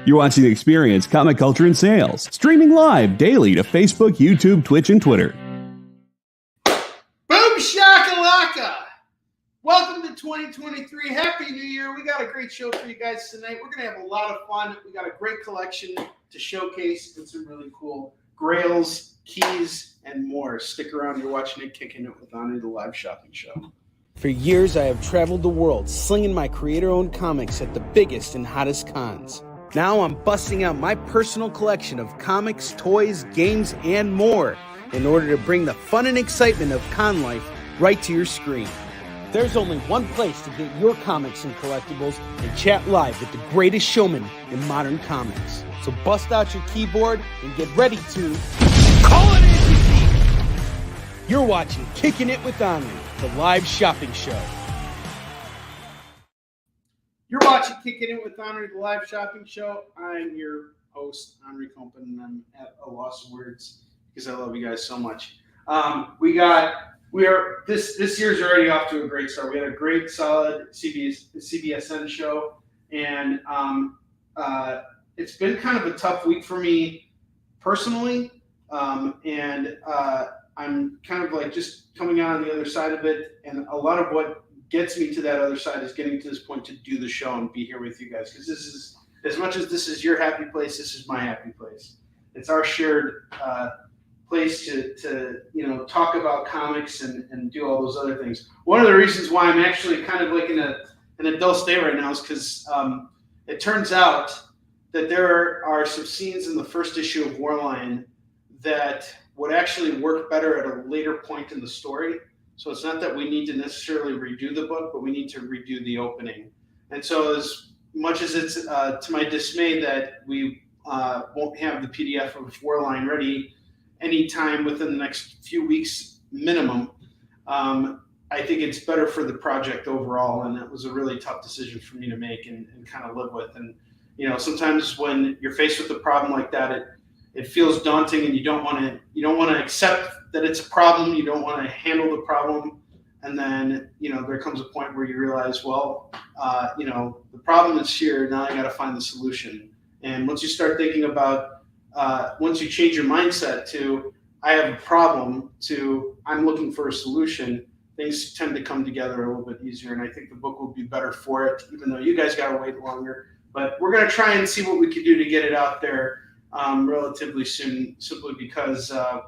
You're watching Experience Comic Culture and Sales, streaming live daily to Facebook, YouTube, Twitch, and Twitter. Boom shakalaka! Welcome to 2023. Happy New Year. We got a great show for you guys tonight. We're going to have a lot of fun. We got a great collection to showcase and some really cool grails, keys, and more. Stick around. You're watching it, Kickin It With Onrie, the live shopping show. For years, I have traveled the world slinging my creator-owned comics at the biggest and hottest cons. Now I'm busting out my personal collection of comics, toys, games, and more in order to bring the fun and excitement of con life right to your screen. There's only one place to get your comics and collectibles and chat live with the greatest showman in modern comics. So bust out your keyboard and get ready to call it in. You're watching Kickin It With Onrie, the live shopping show. You're watching Kickin It With Onrie, the live shopping show. I'm your host, Onrie Compan, and I'm at a loss of words because I love you guys so much. This year's already off to a great start. We had a great, solid CBSN show, and it's been kind of a tough week for me personally, and I'm kind of like just coming out on the other side of it, and a lot of what gets me to that other side is getting to this point to do the show and be here with you guys, because this is, as much as this is your happy place, this is my happy place. It's our shared place to talk about comics and do all those other things. One of the reasons why I'm actually kind of like in a dull state right now is because it turns out that there are some scenes in the first issue of Warline that would actually work better at a later point in the story. So it's not that we need to necessarily redo the book, but we need to redo the opening. And so as much as it's to my dismay that we won't have the PDF of Warline ready anytime within the next few weeks minimum, I think it's better for the project overall. And that was a really tough decision for me to make and kind of live with. And, sometimes when you're faced with a problem like that, it feels daunting, and you don't want to accept that it's a problem. You don't want to handle the problem. And then, there comes a point where you realize, well, the problem is here. Now I got to find the solution. And once you start thinking about, once you change your mindset to, I have a problem, to I'm looking for a solution, things tend to come together a little bit easier. And I think the book will be better for it, even though you guys got to wait longer. But we're going to try and see what we can do to get it out there relatively soon, simply because I'm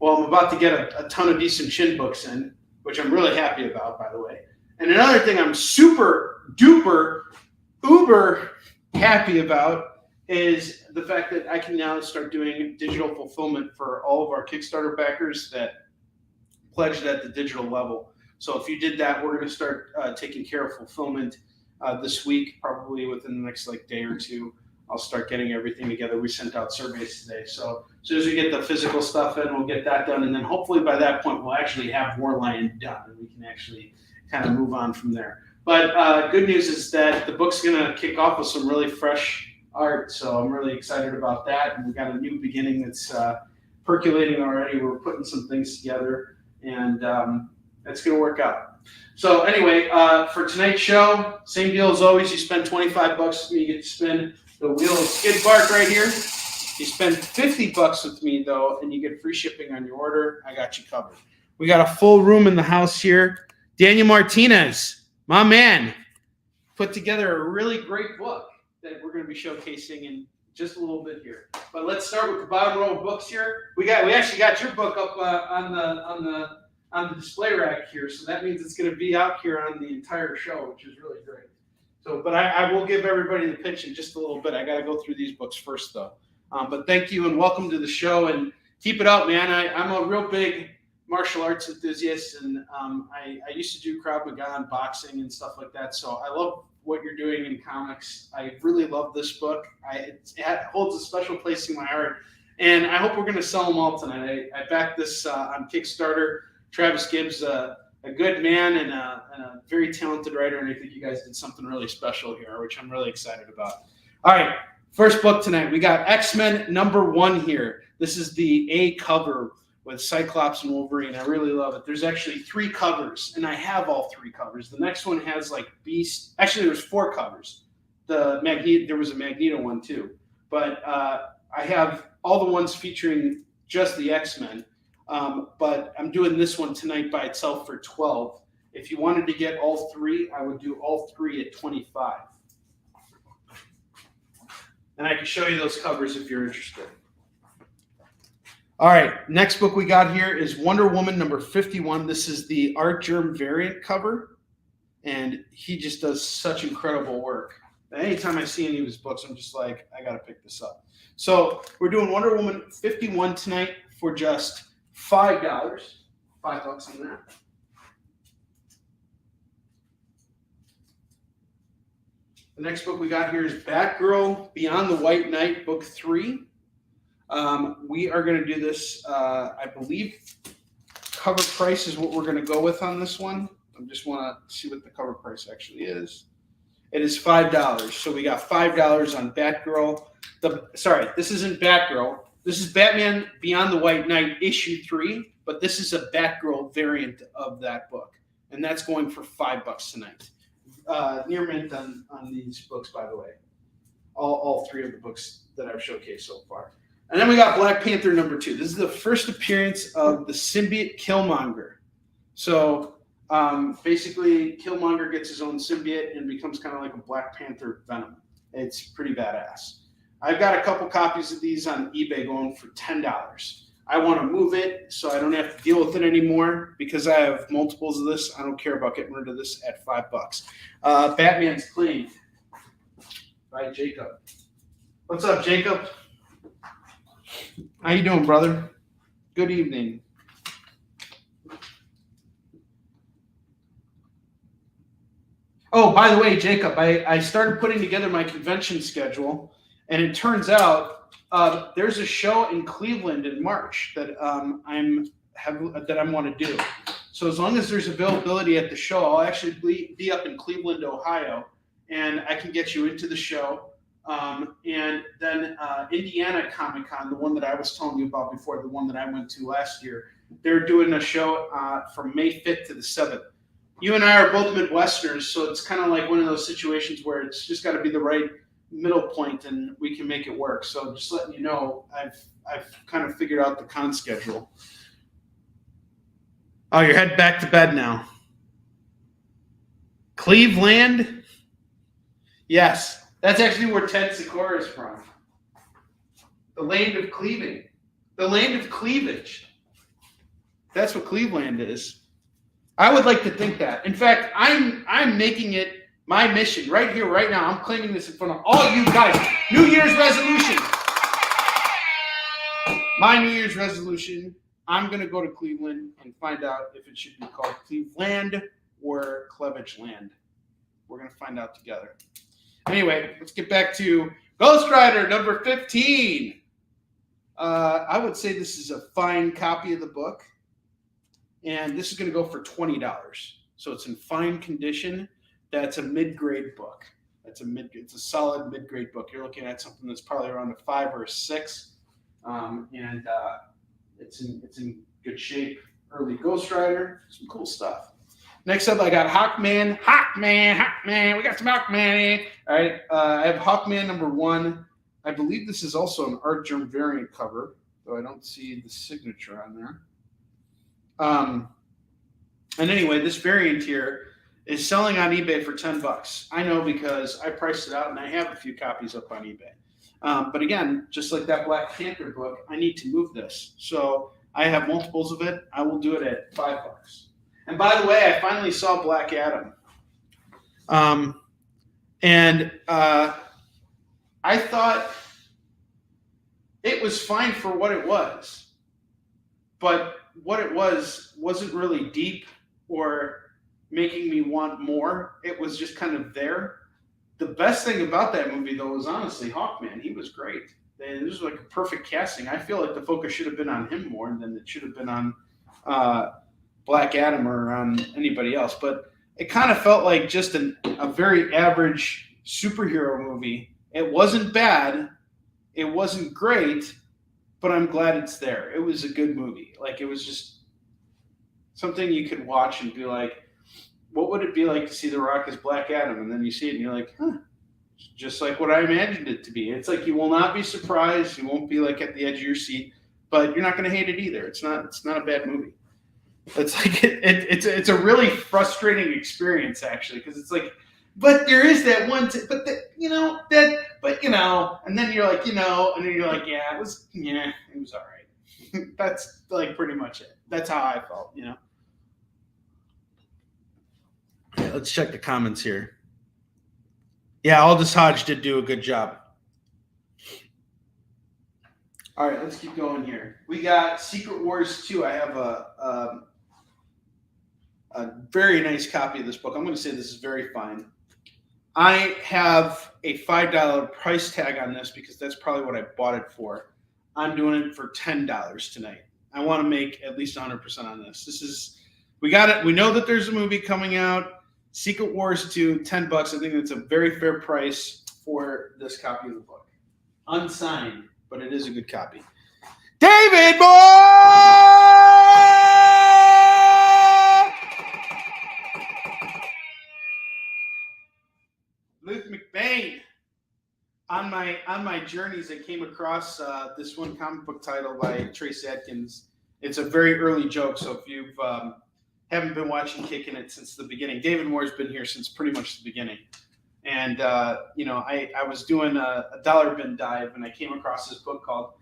about to get a ton of decent chin books in, which I'm really happy about, by the way. And another thing I'm super duper uber happy about is the fact that I can now start doing digital fulfillment for all of our Kickstarter backers that pledged at the digital level. So if you did that, we're going to start taking care of fulfillment this week, probably within the next day or two. I'll start getting everything together. We sent out surveys today. So as soon as we get the physical stuff in, we'll get that done. And then hopefully by that point, we'll actually have Warline done, and we can actually kind of move on from there. But good news is that the book's going to kick off with some really fresh art. So I'm really excited about that. And we've got a new beginning that's percolating already. We're putting some things together, and it's going to work out. So anyway, for tonight's show, same deal as always. You spend $25 with me, you get to spin the wheel of skid bark right here. You spend $50 with me though, and you get free shipping on your order. I got you covered. We got a full room in the house here. Daniel Martinez, my man, put together a really great book that we're going to be showcasing in just a little bit here. But let's start with the bottom row of books here. We actually got your book up on the display rack here, so that means it's going to be out here on the entire show, which is really great. So, but I will give everybody the pitch in just a little bit. I got to go through these books first, though. But thank you and welcome to the show, and keep it up, man. I'm a real big martial arts enthusiast, and I used to do Krav Maga and boxing and stuff like that. So I love what you're doing in comics. I really love this book. It holds a special place in my heart, and I hope we're going to sell them all tonight. I backed this on Kickstarter. Travis Gibbs, a good man and a very talented writer, and I think you guys did something really special here, which I'm really excited about. All right, first book tonight. We got X-Men #1 here. This is the A cover with Cyclops and Wolverine. I really love it. There's actually 3 covers, and I have all 3 covers. The next one has Beast. Actually, there's 4 covers. There was a Magneto one too, but I have all the ones featuring just the X-Men. But I'm doing this one tonight by itself for $12. If you wanted to get all three, I would do all three at $25. And I can show you those covers if you're interested. All right, next book we got here is Wonder Woman number 51. This is the Art Germ variant cover, and he just does such incredible work. Anytime I see any of his books, I'm just like, I got to pick this up. So we're doing Wonder Woman 51 tonight for just $5. $5 on that. The next book we got here is Batgirl Beyond the White Knight, book 3. We are going to do this, I believe, cover price is what we're going to go with on this one. I just want to see what the cover price actually is. It is $5. So we got $5 on Batgirl. This isn't Batgirl. This is Batman Beyond the White Knight issue 3, but this is a Batgirl variant of that book. And that's going for $5 tonight. Near mint on these books, by the way. All three of the books that I've showcased so far. And then we got Black Panther number 2. This is the first appearance of the symbiote Killmonger. So basically, Killmonger gets his own symbiote and becomes kind of like a Black Panther Venom. It's pretty badass. I've got a couple copies of these on eBay going for $10. I want to move it so I don't have to deal with it anymore because I have multiples of this. I don't care about getting rid of this at $5. Batman's Claimed by Jacob. What's up, Jacob? How you doing, brother? Good evening. Oh, by the way, Jacob, I started putting together my convention schedule, and it turns out there's a show in Cleveland in March that I want to do. So as long as there's availability at the show, I'll actually be up in Cleveland, Ohio, and I can get you into the show. And then Indiana Comic Con, the one that I was telling you about before, the one that I went to last year, they're doing a show from May 5th to the 7th. You and I are both Midwesterners, so it's kind of like one of those situations where it's just got to be the right middle point and we can make it work. So just letting you know, I've kind of figured out the con schedule. Oh, you're heading back to bed now. Cleveland? Yes. That's actually where Ted Sikora is from. The land of cleaving. The land of cleavage. That's what Cleveland is. I would like to think that. In fact, I'm making it my mission right here, right now. I'm claiming this in front of all you guys. New Year's resolution. My New Year's resolution, I'm going to go to Cleveland and find out if it should be called Cleveland or Cleavage Land. We're going to find out together. Anyway, let's get back to Ghost Rider number 15. I would say this is a fine copy of the book. And this is going to go for $20. So it's in fine condition. That's a mid-grade book. It's a solid mid-grade book. You're looking at something that's probably around a 5 or a 6. And it's in good shape. Early Ghost Rider. Some cool stuff. Next up, I got Hawkman. We got some Hawkman. All right. I have Hawkman number 1. I believe this is also an Art Germ variant cover, though I don't see the signature on there. And anyway, this variant here is selling on eBay for $10. I know because I priced it out and I have a few copies up on eBay. But again, just like that Black Panther book, I need to move this. So I have multiples of it. I will do it at $5. And by the way, I finally saw Black Adam. I thought it was fine for what it was. But what it wasn't really deep or making me want more. It was just kind of there. The best thing about that movie, though, was honestly Hawkman. He was great. This was like a perfect casting. I feel like the focus should have been on him more than it should have been on Black Adam or on anybody else. But it kind of felt like just a very average superhero movie. It wasn't bad. It wasn't great. But I'm glad it's there. It was a good movie. Like, it was just something you could watch and be like, what would it be like to see The Rock as Black Adam? And then you see it and you're like, huh, just like what I imagined it to be. It's like you will not be surprised. You won't be like at the edge of your seat, but you're not going to hate it either. It's not a bad movie. It's like it's a really frustrating experience actually, because it's like, but there is that one, and then you're like, and then you're like, it was all right. That's like pretty much it. That's how I felt, Yeah, let's check the comments here. Yeah, Aldous Hodge did do a good job. All right, let's keep going here. We got Secret Wars 2. I have a very nice copy of this book. I'm going to say this is very fine. I have a $5 price tag on this because that's probably what I bought it for. I'm doing it for $10 tonight. I want to make at least 100% on this. We got it. We know that there's a movie coming out. Secret Wars 2, $10. I think that's a very fair price for this copy of the book. Unsigned, but it is a good copy. David Moore! Luke McBain. On my journeys, I came across this one comic book title by Trace Adkins. It's a very early joke, so if you haven't been watching Kickin' It since the beginning, David Moore's been here since pretty much the beginning. And I was doing a dollar bin dive, and I came across this book called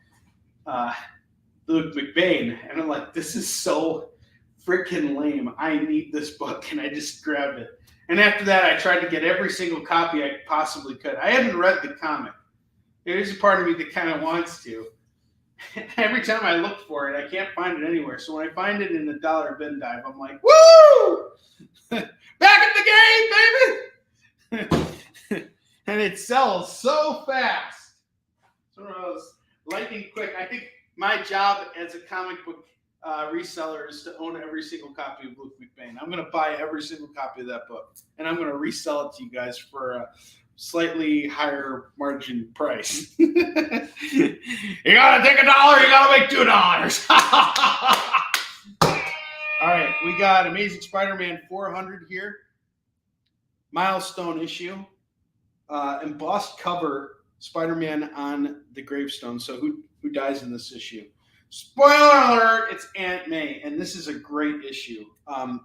Luke McBain, and I'm like, this is so freaking lame. I need this book, and I just grabbed it. And after that, I tried to get every single copy I possibly could. I haven't read the comic. There's a part of me that kind of wants to. Every time I look for it, I can't find it anywhere. So when I find it in the dollar bin dive, I'm like, woo! Back in the game, baby! And it sells so fast. It's one of those lightning quick. I think my job as a comic book reseller is to own every single copy of Luke McBain. I'm going to buy every single copy of that book, and I'm going to resell it to you guys for a slightly higher margin price. You got to take $1, you got to make $2. All right, we got Amazing Spider-Man 400 here. Milestone issue. Embossed cover, Spider-Man on the gravestone. So who dies in this issue? Spoiler alert, it's Aunt May, and this is a great issue.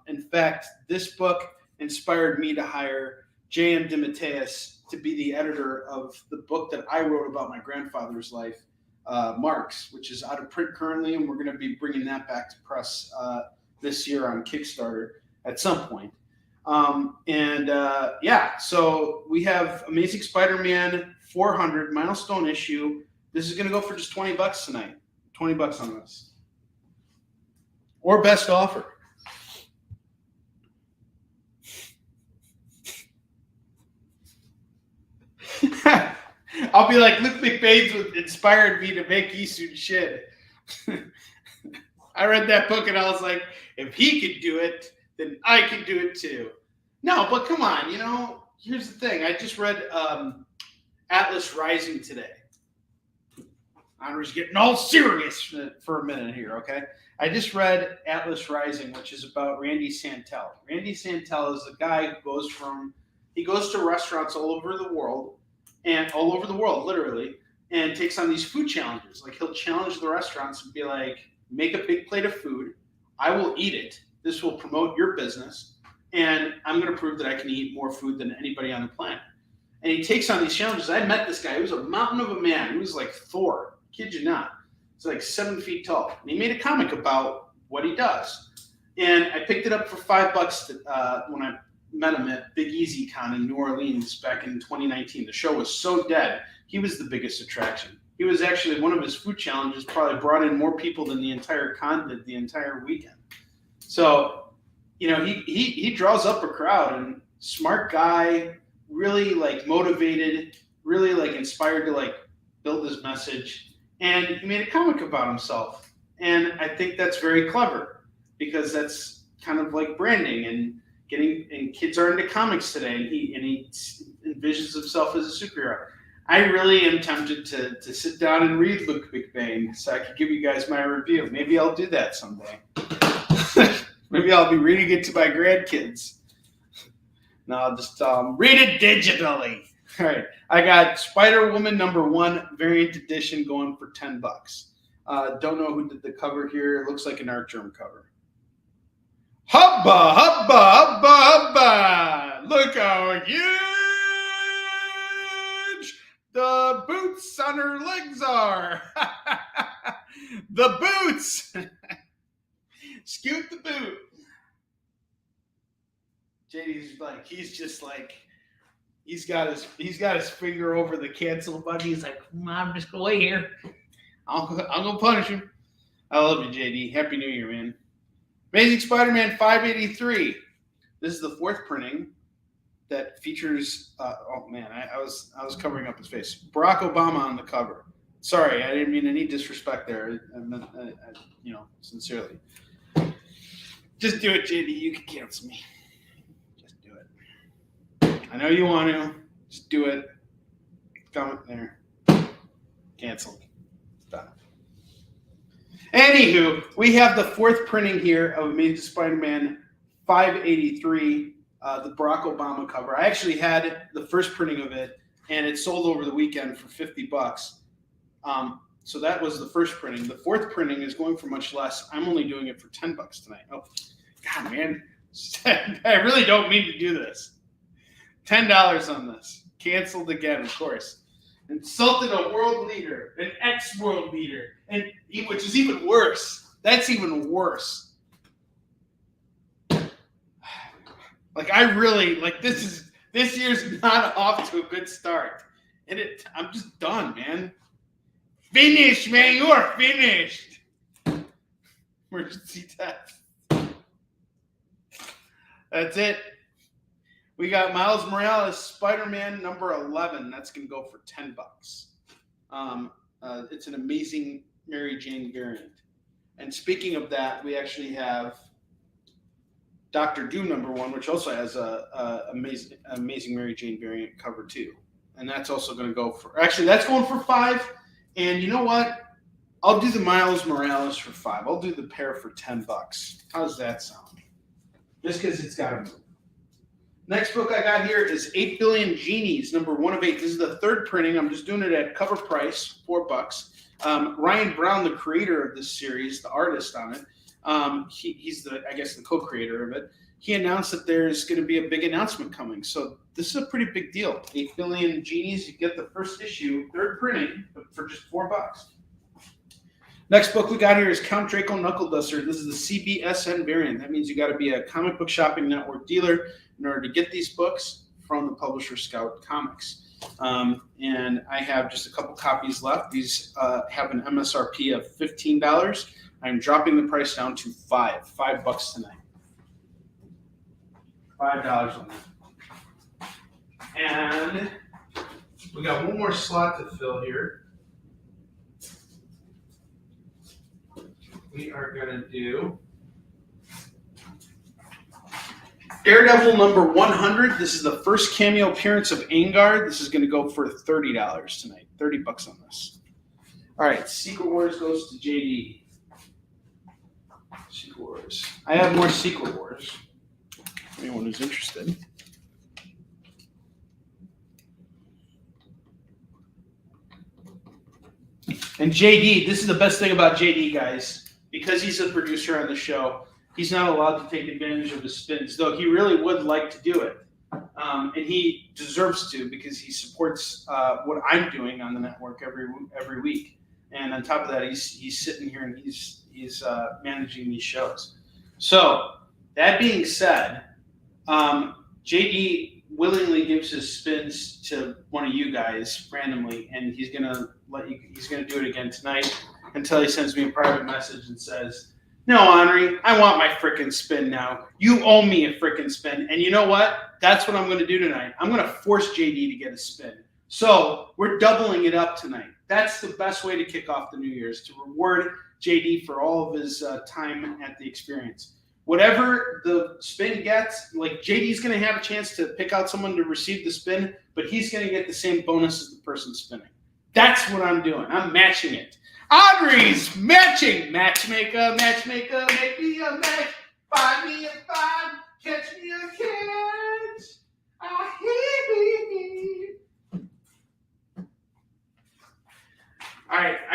In fact, this book inspired me to hire J.M. DeMatteis to be the editor of the book that I wrote about my grandfather's life, Marks, which is out of print currently, and we're going to be bringing that back to press this year on Kickstarter at some point. So we have Amazing Spider-Man 400 milestone issue. This is going to go for just $20 tonight. $20 on this. Or best offer. I'll be like, Luke McBain's inspired me to make Isun shit. I read that book and I was like, if he could do it, then I can do it too. No, but come on, here's the thing. I just read Atlas Rising today. Honor's getting all serious for a minute here, okay? I just read Atlas Rising, which is about Randy Santel. Randy Santel is a guy who goes to restaurants all over the world, literally, and takes on these food challenges. Like, he'll challenge the restaurants and be like, make a big plate of food. I will eat it. This will promote your business, and I'm going to prove that I can eat more food than anybody on the planet. And he takes on these challenges. I met this guy. He was a mountain of a man. He was like Thor. Kid you not. He's like 7 feet tall. And he made a comic about what he does. And I picked it up for $5 when I met him at Big Easy Con in New Orleans back in 2019. The show was so dead. He was the biggest attraction. He was actually, one of his food challenges probably brought in more people than the entire con did the entire weekend. So, he draws up a crowd, and smart guy, really like motivated, really like inspired to like build his message. And he made a comic about himself. And I think that's very clever, because that's kind of like branding and kids are into comics today, and he envisions himself as a superhero. I really am tempted to sit down and read Luke McBain so I could give you guys my review. Maybe I'll do that someday. Maybe I'll be reading it to my grandkids. No, I'll just read it digitally. All right, I got Spider-Woman #1 variant edition going for $10. Don't know who did the cover here. It looks like an Art Germ cover. Hubba, hubba, hubba, hubba! Look how huge the boots on her legs are. The boots. Scoot the boot. JD's like, he's got his finger over the cancel button. He's like, I'm just gonna wait here. I'll go punish him. I love you, JD. Happy New Year, man. Amazing Spider-Man 583. This is the 4th printing that features. Oh man, I was covering up his face. Barack Obama on the cover. Sorry, I didn't mean any disrespect there. I meant, sincerely. Just do it, JD. You can cancel me. Just do it. I know you want to. Just do it. Comment there. Cancel. Done. Anywho, we have the 4th printing here of Amazing Spider-Man 583, the Barack Obama cover. I actually had the 1st printing of it, and it sold over the weekend for $50. So that was the 1st printing. The 4th printing is going for much less. I'm only doing it for $10 tonight. Oh, God, man. I really don't mean to do this. $10 on this. Canceled again, of course. Insulted a world leader, an ex-world leader, and which is even worse. That's even worse. Like, I really, like, this year's not off to a good start. And I'm just done, man. Finished, man. You are finished. Emergency test. That's it. We got Miles Morales, Spider-Man #11. That's going to go for $10. It's an Amazing Mary Jane variant. And speaking of that, we actually have Doctor Doom #1, which also has a Amazing Mary Jane variant cover too. And that's also going to go for, actually, that's going for $5. And you know what? I'll do the Miles Morales for $5. I'll do the pair for $10. How does that sound? Just because it's got to move. Next book I got here is 8 Billion Genies, #1 of 8. This is the 3rd printing. I'm just doing it at cover price, $4. Ryan Brown, the creator of this series, the artist on it, he's the co-creator of it. He announced that there's going to be a big announcement coming. So this is a pretty big deal. 8 Billion Genies. You get the 1st issue, 3rd printing, for just $4. Next book we got here is Count Draco Knuckle Duster. This is the CBSN variant. That means you got to be a comic book shopping network dealer in order to get these books from the publisher Scout Comics. And I have just a couple copies left. These have an MSRP of $15. I'm dropping the price down to $5 tonight. $5 on that. And we got one more slot to fill here. We are going to do Daredevil #100. This is the 1st cameo appearance of Angard. This is going to go for $30 tonight. $30 on this. All right, Secret Wars goes to JD. Secret Wars. I have more Secret Wars. Anyone who's interested. And JD, this is the best thing about JD, guys. Because he's a producer on the show, he's not allowed to take advantage of his spins, though he really would like to do it. And he deserves to because he supports what I'm doing on the network every week. And on top of that, he's sitting here and he's managing these shows. So that being said, JD willingly gives his spins to one of you guys randomly, and he's gonna do it again tonight until he sends me a private message and says, "No, Onrie, I want my frickin' spin now. You owe me a frickin' spin." And you know what? That's what I'm going to do tonight. I'm going to force JD to get a spin. So we're doubling it up tonight. That's the best way to kick off the New Year's, to reward JD for all of his time at the experience. Whatever the spin gets, like JD's going to have a chance to pick out someone to receive the spin, but he's going to get the same bonus as the person spinning. That's what I'm doing. I'm matching it. Onrie's matching. Matchmaker, matchmaker, make me a match. Find me a find, catch me a catch.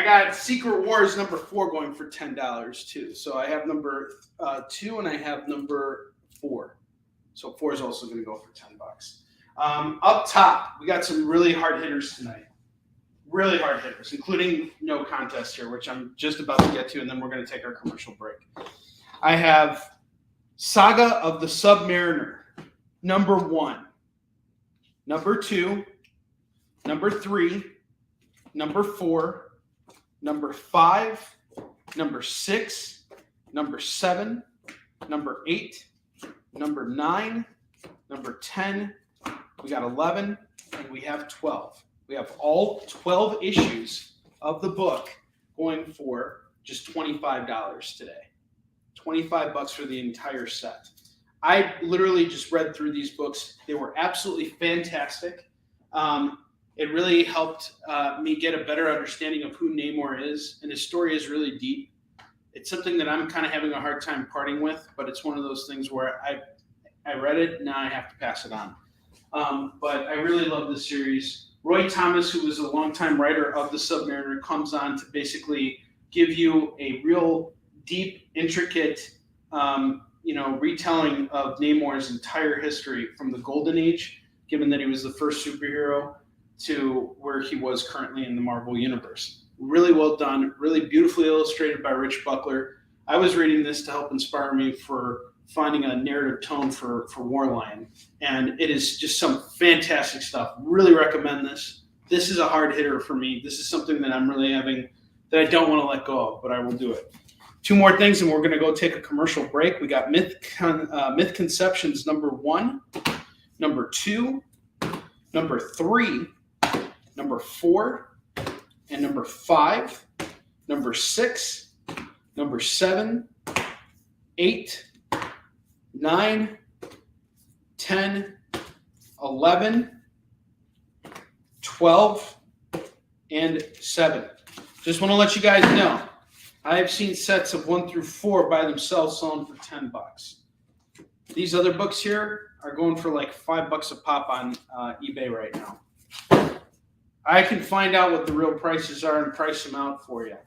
got Secret Wars number 4 going for $10 too. So I have number 2 and I have number 4. So 4 is also going to go for $10. Up top, we got some really hard hitters tonight. Really hard hitters, including no contest here, which I'm just about to get to, and then we're going to take our commercial break. I have Saga of the Submariner, number 1, number 2, number 3, number 4, number 5, number 6, number 7, number 8, number 9, number 10, we got 11, and we have 12. We have all 12 issues of the book going for just $25 today. $25 for the entire set. I literally just read through these books. They were absolutely fantastic. It really helped me get a better understanding of who Namor is, and his story is really deep. It's something that I'm kind of having a hard time parting with, but it's one of those things where I read it, now I have to pass it on. But I really love this series. Roy Thomas, who was a longtime writer of The Submariner, comes on to basically give you a real deep, intricate, retelling of Namor's entire history from the Golden Age, given that he was the first superhero, to where he was currently in the Marvel Universe. Really well done, really beautifully illustrated by Rich Buckler. I was reading this to help inspire me for finding a narrative tone for Warlion, and it is just some fantastic stuff. Really recommend this. This is a hard hitter for me. This is something that I'm really having that I don't want to let go of, but I will do it. 2 more things, and we're going to go take a commercial break. We got Myth Conceptions number 1, number 2, number 3, number 4, and number 5, number 6, number 7, 8, 9, 10, 11, 12, and 7. Just want to let you guys know, I have seen sets of 1 through 4 by themselves selling for $10. These other books here are going for like $5 a pop on eBay right now. I can find out what the real prices are and price them out for you,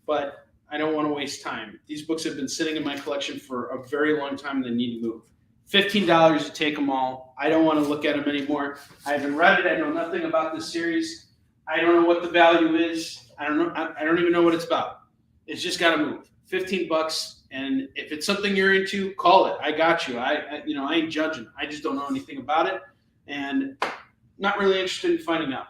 but I don't want to waste time. These books have been sitting in my collection for a very long time and they need to move. $15 to take them all. I don't want to look at them anymore. I haven't read it. I know nothing about this series. I don't know what the value is. I don't know. I don't even know what it's about. It's just got to move. $15, and if it's something you're into, call it. I got you. I ain't judging. I just don't know anything about it, and not really interested in finding out.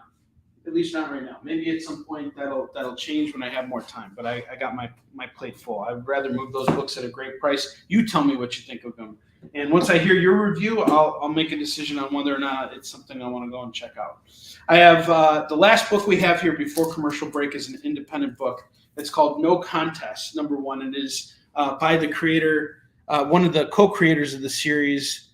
At least not right now. Maybe at some point that'll change when I have more time. But I got my plate full. I'd rather move those books at a great price. You tell me what you think of them, and once I hear your review, I'll make a decision on whether or not it's something I want to go and check out. I have the last book we have here before commercial break is an independent book. It's called No Contest, number 1. It is by the creator, one of the co-creators of the series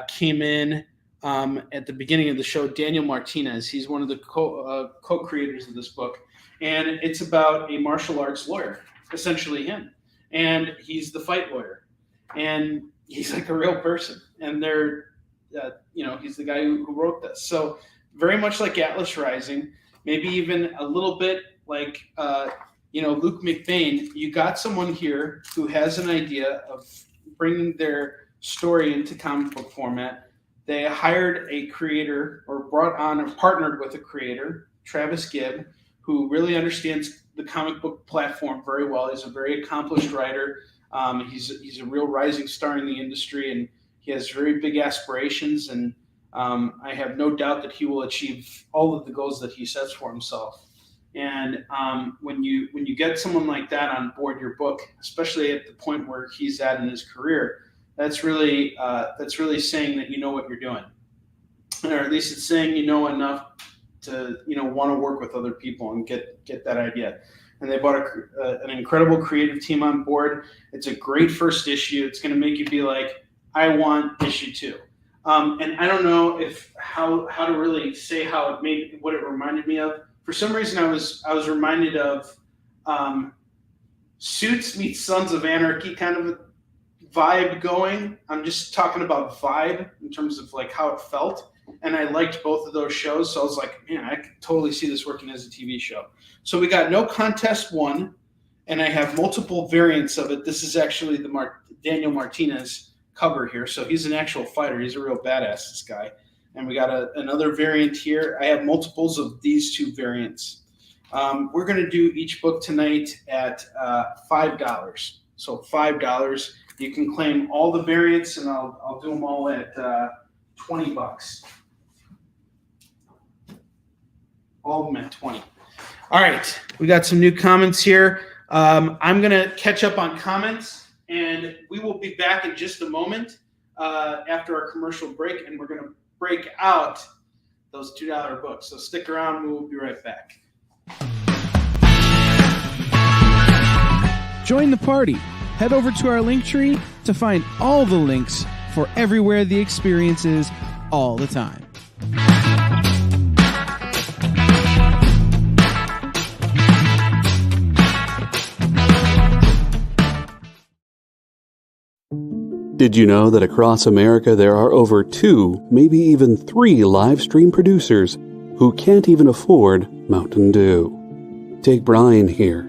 came in at the beginning of the show, Daniel Martinez. He's one of the co-creators of this book. And it's about a martial arts lawyer, essentially him. And he's the fight lawyer. And he's like a real person. And he's the guy who wrote this. So very much like Atlas Rising, maybe even a little bit like Luke McBain, you got someone here who has an idea of bringing their story into comic book format. They hired a creator or brought on or partnered with a creator, Travis Gibb, who really understands the comic book platform very well. He's a very accomplished writer. He's a real rising star in the industry, and he has very big aspirations. And I have no doubt that he will achieve all of the goals that he sets for himself. And when you get someone like that on board your book, especially at the point where he's at in his career, that's really saying that you know what you're doing, or at least it's saying you know enough to want to work with other people and get that idea. And they brought an incredible creative team on board. It's a great first issue. It's going to make you be like, I want issue 2. And I don't know how to really say how it made what it reminded me of. For some reason, I was reminded of Suits meets Sons of Anarchy kind of a vibe going. I'm just talking about vibe in terms of like how it felt. and I liked both of those shows. So I was like, man, I could totally see this working as a TV show. So we got No Contest 1, and I have multiple variants of it. This is actually the Daniel Martinez cover here. So he's an actual fighter. He's a real badass, this guy. And we got another variant here. I have multiples of these two variants. We're going to do each book tonight at $5. So $5. You can claim all the variants, and I'll do them all at $20. All of them at 20. All right, we got some new comments here. I'm going to catch up on comments, and we will be back in just a moment after our commercial break, and we're going to break out those $2 books. So stick around. We will be right back. Join the party. Head over to our Linktree to find all the links for everywhere the experience is all the time. Did you know that across America there are over 2, maybe even 3 live stream producers who can't even afford Mountain Dew? Take Brian here.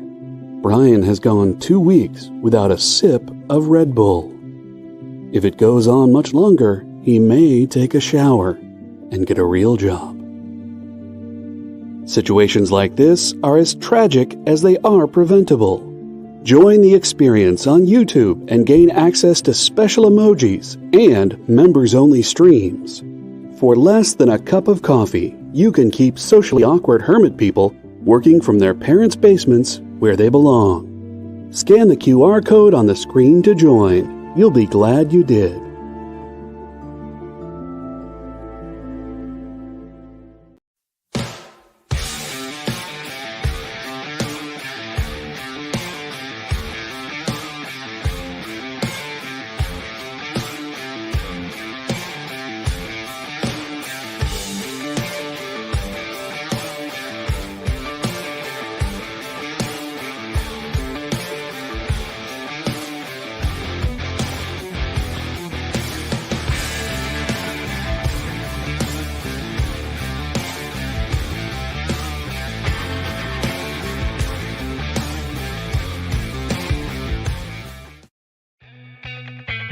Brian has gone 2 weeks without a sip of Red Bull. If it goes on much longer, he may take a shower and get a real job. Situations like this are as tragic as they are preventable. Join the experience on YouTube and gain access to special emojis and members-only streams. For less than a cup of coffee, you can keep socially awkward hermit people working from their parents' basements where they belong. Scan the QR code on the screen to join. You'll be glad you did.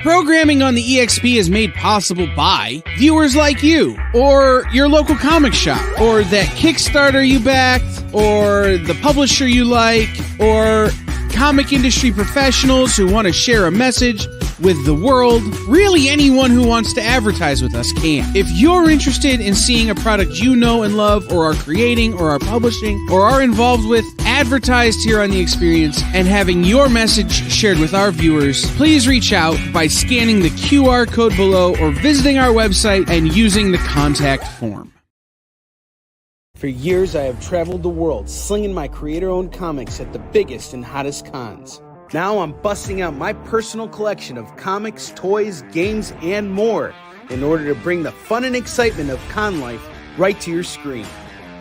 Programming on the EXP is made possible by viewers like you, or your local comic shop, or that Kickstarter you backed, or the publisher you like, or comic industry professionals who want to share a message with the world. Really, anyone who wants to advertise with us can. If you're interested in seeing a product you know and love, or are creating, or are publishing, or are involved with, advertised here on The Experience, and having your message shared with our viewers, please reach out by scanning the QR code below or visiting our website and using the contact form. For years, I have traveled the world slinging my creator-owned comics at the biggest and hottest cons. Now I'm busting out my personal collection of comics, toys, games, and more in order to bring the fun and excitement of con life right to your screen.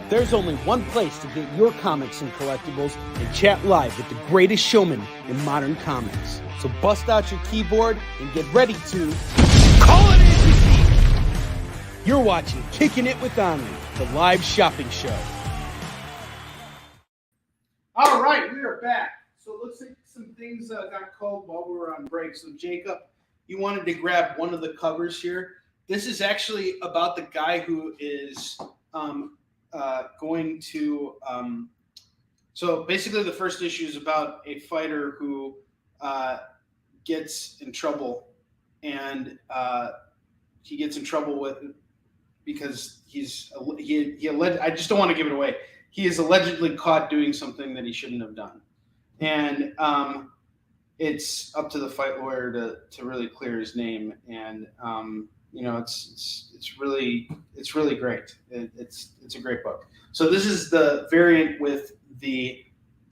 There's only one place to get your comics and collectibles and chat live with the greatest showman in modern comics. So bust out your keyboard and get ready to call it in! You're watching Kickin It With Onrie, the live shopping show. All right, we are back. So it looks like some things got called while we were on break. So Jacob, you wanted to grab one of the covers here. This is actually about the guy who is going to so basically the first issue is about a fighter who gets in trouble, and he gets in trouble with because he I just don't want to give it away. He is allegedly caught doing something that he shouldn't have done, and it's up to the fight lawyer to really clear his name. And you know, it's really great. It's a great book. So this is the variant with the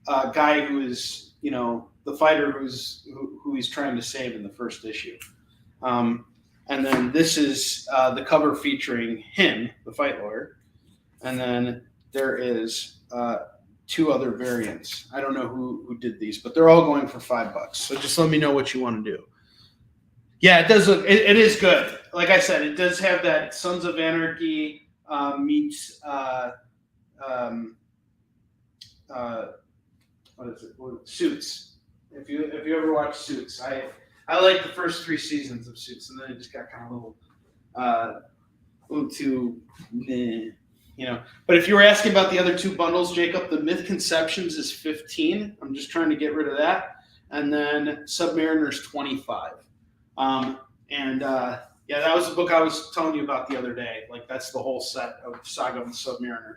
guy who is, you know, the fighter who he's trying to save in the first issue. And then this is the cover featuring him, the fight lawyer. And then there is 2 other variants. I don't know who did these, but they're all going for $5. So just let me know what you want to do. Yeah, it does look. It is good. like I said, it does have that Sons of Anarchy meets what is it? Suits. If you ever watch Suits, I like the first 3 seasons of Suits, and then it just got kind of a little too, meh, you know. But if you were asking about the other 2 bundles, Jacob, the Myth Conceptions is 15. I'm just trying to get rid of that, and then Submariner's 25. Yeah, that was the book I was telling you about the other day. Like, that's the whole set of Saga of the Submariner.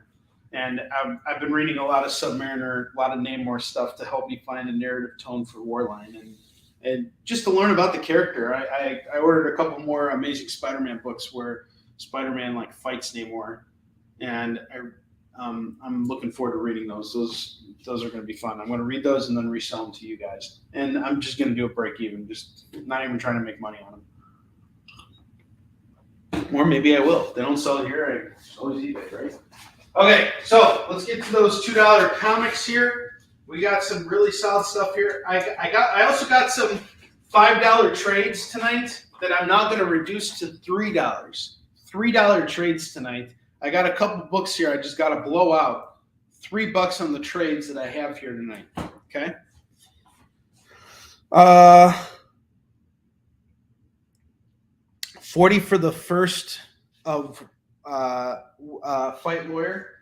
And I've been reading a lot of Submariner, a lot of Namor stuff to help me find a narrative tone for Warline. And just to learn about the character, I ordered a couple more Amazing Spider-Man books where Spider-Man, like, fights Namor. And I'm looking forward to reading those. Those are going to be fun. I'm going to read those and then resell them to you guys. And I'm just going to do a break even, just not even trying to make money on them. Or maybe I will. If they don't sell it here, it's always eBay, right? Okay, so let's get to those $2 comics here. We got some really solid stuff here. I also got some $5 trades tonight that I'm now going to reduce to $3. $3 trades tonight. I got a couple books here I just got to blow out. $3 on the trades that I have here tonight. Okay. $40 for the first of Fight Lawyer.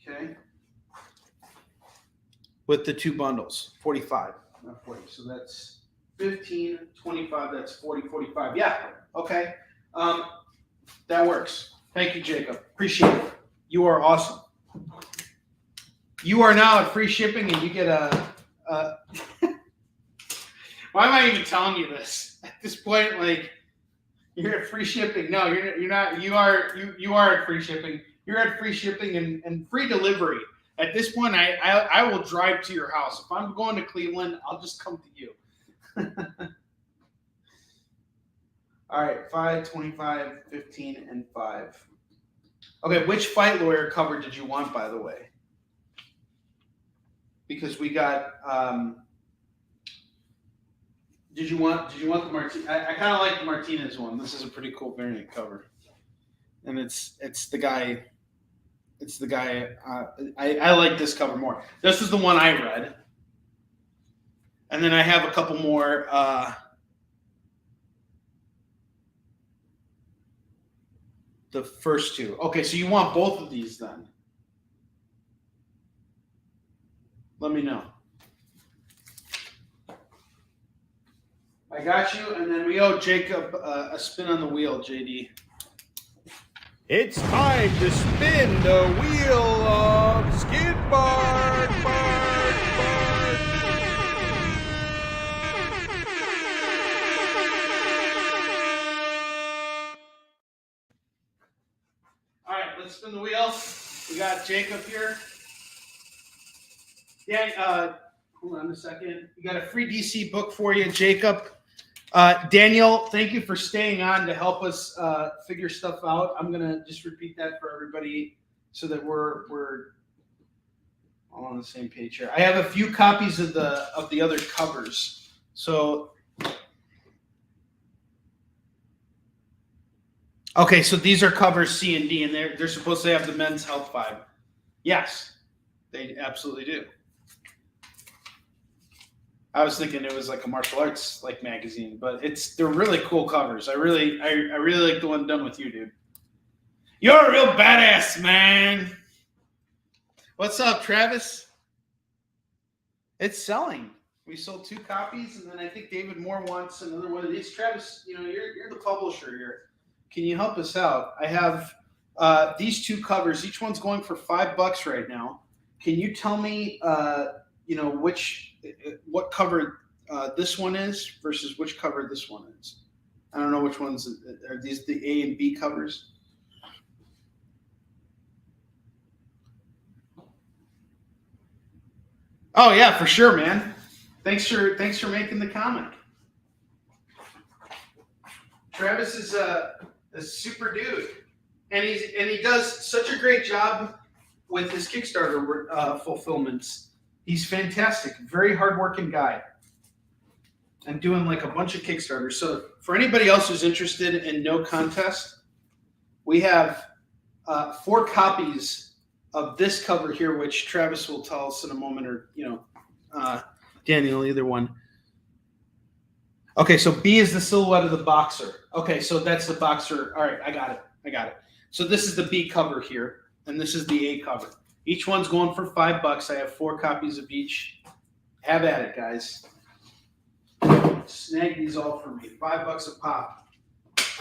Okay. With the 2 bundles. 45. Not 40. So that's 15, 25, that's 40, 45. Yeah. Okay. That works. Thank you, Jacob. Appreciate it. You are awesome. You are now at free shipping, and you get a why am I even telling you this? At this point, like, you're at free shipping. No, you're not. You are at free shipping. You're at free shipping and free delivery. At this point, I will drive to your house. If I'm going to Cleveland, I'll just come to you. All right, 5, 25, 15, and 5. Okay, which Fight Lawyer cover did you want, by the way? Because we got. Did you want the Martinez? I kind of like the Martinez one. This is a pretty cool variant cover, and it's the guy. It's the guy. I like this cover more. This is the one I read, and then I have a couple more. The first 2. Okay, so you want both of these then? Let me know. I got you, and then we owe Jacob a spin on the wheel, JD. It's time to spin the wheel of Skid Bark, Bark, Bark. All right, let's spin the wheel. We got Jacob here. Yeah, hold on a second. We got a free DC book for you, Jacob. Daniel, thank you for staying on to help us figure stuff out. I'm gonna just repeat that for everybody so that we're all on the same page here. I have a few copies of the other covers. So okay, so these are covers C and D, and they're supposed to have the men's health vibe. Yes, they absolutely do. I was thinking it was like a martial arts like magazine, but they're really cool covers. I really like the one done with you, dude. You're a real badass, man. What's up, Travis? It's selling. We sold 2 copies, and then I think David Moore wants another one of these. Travis, you're the publisher here. Can you help us out? I have these 2 covers. Each one's going for $5 right now. Can you tell me, what cover this one is versus which cover this one is? I don't know which ones are these. The A and B covers. Oh yeah, for sure, man. Thanks for making the comic. Travis is a super dude, and he does such a great job with his Kickstarter fulfillments. He's fantastic, very hardworking guy. I'm doing like a bunch of Kickstarters. So for anybody else who's interested in No Contest, we have 4 copies of this cover here, which Travis will tell us in a moment, or Daniel, either one. Okay, so B is the silhouette of the boxer. Okay, so that's the boxer. All right, I got it. So this is the B cover here, and this is the A cover. Each one's going for $5. I have 4 copies of each. Have at it, guys. Snag these all for me. $5 a pop.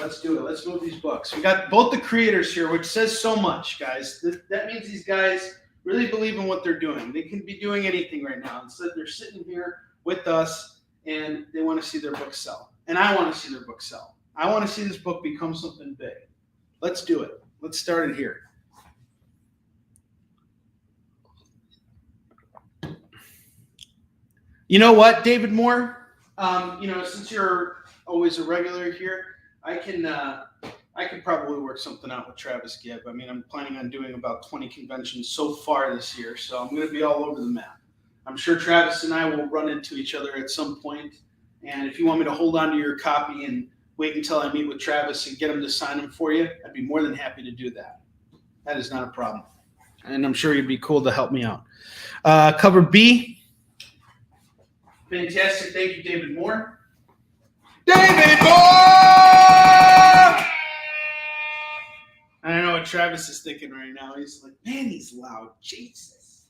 Let's do it. Let's move these books. We got both the creators here, which says so much, guys. That means these guys really believe in what they're doing. They can be doing anything right now. Instead, they're sitting here with us, and they want to see their book sell. And I want to see their book sell. I want to see this book become something big. Let's do it. Let's start it here. You know what, David Moore? Since you're always a regular here, I could probably work something out with Travis Gibb. I mean, I'm planning on doing about 20 conventions so far this year, so I'm going to be all over the map. I'm sure Travis and I will run into each other at some point, and if you want me to hold on to your copy and wait until I meet with Travis and get him to sign them for you, I'd be more than happy to do that. That is not a problem, and I'm sure you'd be cool to help me out. Cover B. Fantastic. Thank you, David Moore. David Moore! I don't know what Travis is thinking right now. He's like, man, he's loud. Jesus.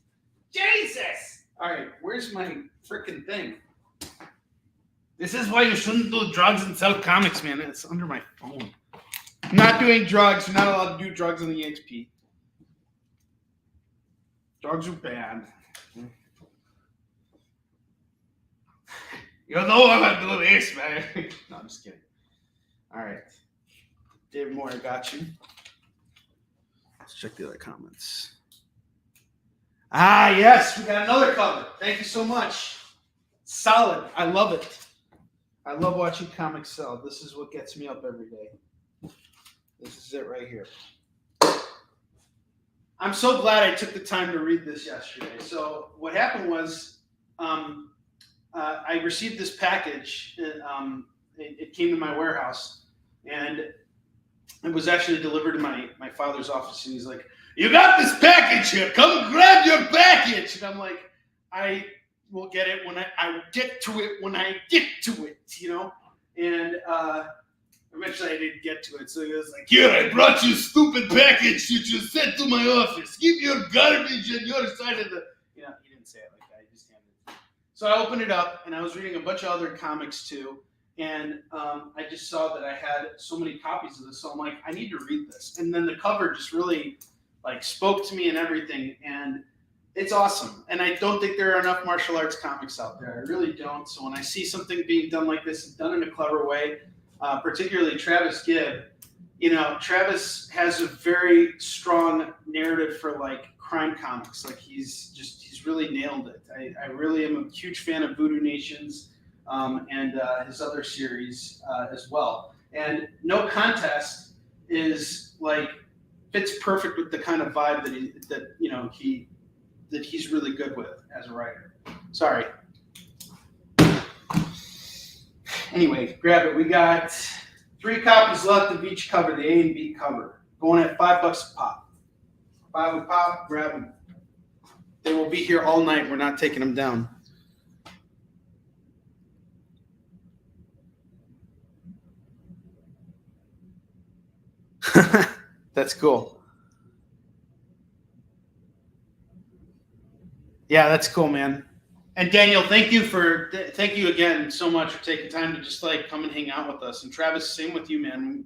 All right, where's my freaking thing? This is why you shouldn't do drugs and sell comics, man. It's under my phone. I'm not doing drugs. You're not allowed to do drugs on the EXP. Drugs are bad. You know I'm gonna do this, man. No, I'm just kidding. All right. David Moore, I got you. Let's check the other comments. Ah, yes, we got another cover. Thank you so much. Solid. I love it. I love watching comics sell. This is what gets me up every day. This is it right here. I'm so glad I took the time to read this yesterday. So what happened was I received this package. It came to my warehouse, and it was actually delivered to my father's office. And he's like, "You got this package here. Come grab your package." And I'm like, "I will get it when I get to it when I get to it, And eventually I didn't get to it. So he was like, "Here, I brought you a stupid package you just sent to my office. Keep your garbage on your side of the..." He didn't say it like that. He just handed it. So I opened it up, and I was reading a bunch of other comics too. And I just saw that I had so many copies of this. So I'm like, I need to read this. And then the cover just really spoke to me and everything. And it's awesome. And I don't think there are enough martial arts comics out there. I really don't. So when I see something being done like this, done in a clever way, particularly Travis Gibb, Travis has a very strong narrative for crime comics. He's really nailed it. I really am a huge fan of Voodoo Nations and his other series as well. And No Contest is fits perfect with the kind of vibe that he's really good with as a writer. Sorry. Anyway, grab it. We got 3 copies left of each cover, the A and B cover, going at $5 a pop. $5 a pop, grab them. They will be here all night. We're not taking them down. That's cool. Yeah, that's cool, man. And Daniel, thank you again so much for taking time to just come and hang out with us. And Travis, same with you, man.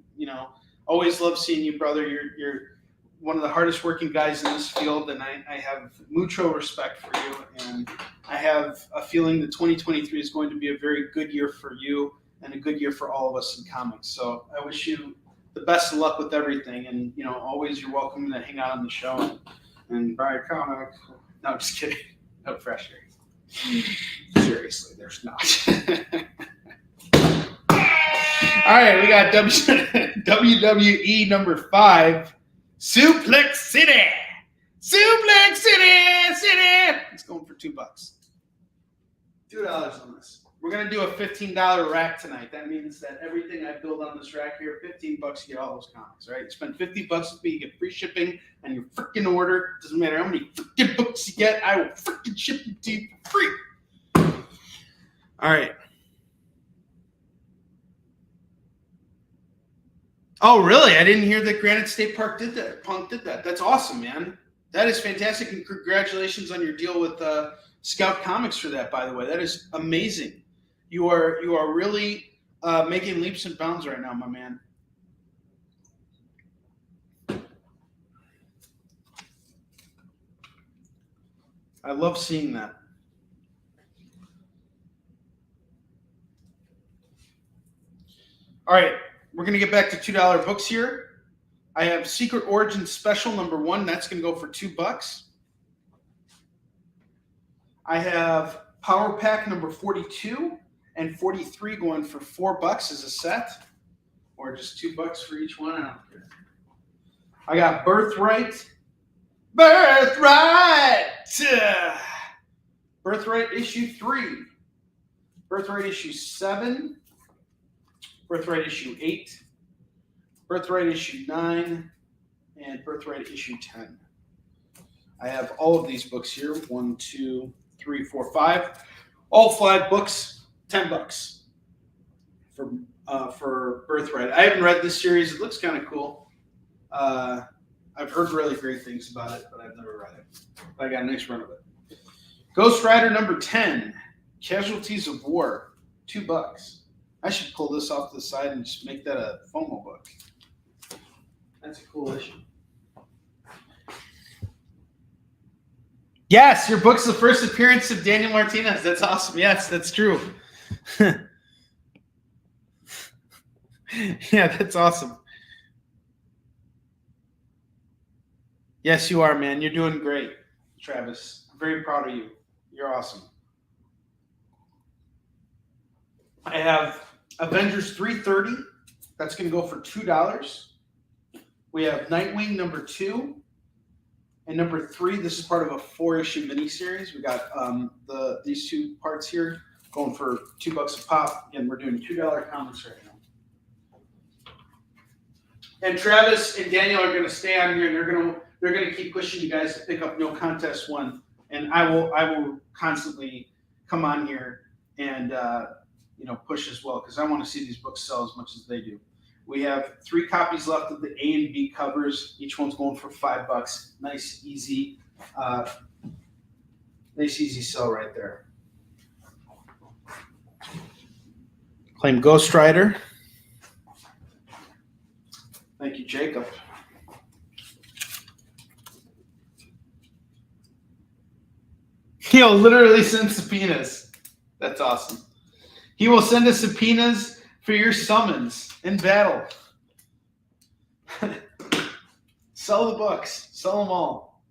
Always love seeing you, brother. You're one of the hardest working guys in this field, and I have mucho respect for you. And I have a feeling that 2023 is going to be a very good year for you and a good year for all of us in comics. So I wish you the best of luck with everything. And always you're welcome to hang out on the show and buy a comic. No, I'm just kidding. No pressure. Seriously, there's not. All right, we got WWE number 5, Suplex City. Suplex City. It's going for $2. $2 on this. We're going to do a $15 rack tonight. That means that everything I build on this rack here, $15, you get all those comics, right? You spend $50 with me, you get free shipping on your freaking order. Doesn't matter how many freaking books you get, I will freaking ship them to you for free. All right. Oh, really? I didn't hear that Granite State Park did that. Punk did that. That's awesome, man. That is fantastic, and congratulations on your deal with Scout Comics for that, by the way. That is amazing. You are really making leaps and bounds right now, my man. I love seeing that. All right, we're going to get back to $2 books here. I have Secret Origin Special #1. That's going to go for $2. I have Power Pack number 42 and 43 going for $4 as a set, or just $2 for each one. I don't care. I got Birthright. Birthright issue 3. Birthright issue 7. Birthright issue 8. Birthright issue 9. And Birthright issue 10. I have all of these books here. 1, 2, 3, 4, 5. All 5 books, $10 for Birthright. I haven't read this series. It looks kind of cool. I've heard really great things about it, but I've never read it. I got a nice run of it. Ghost Rider number 10, Casualties of War, $2. I should pull this off to the side and just make that a FOMO book. That's a cool issue. Yes, your book's the first appearance of Daniel Martinez. That's awesome. Yes, that's true. Yeah, that's awesome. Yes, you are, man. You're doing great, Travis. I'm very proud of you. You're awesome. I have Avengers 330. That's going to go for $2. We have Nightwing number 2 and number 3. This is part of a 4-issue miniseries. We got these 2 parts here going for $2 a pop. Again, we're doing $2 comics right now. And Travis and Daniel are going to stay on here, and they're going to keep pushing you guys to pick up No Contest 1. And I will constantly come on here and push as well, because I want to see these books sell as much as they do. We have 3 copies left of the A and B covers. Each one's going for $5. Nice, easy sell right there. Claim Ghost Rider. Thank you, Jacob. He'll literally send subpoenas. That's awesome. He will send us subpoenas for your summons in battle. Sell the books. Sell them all.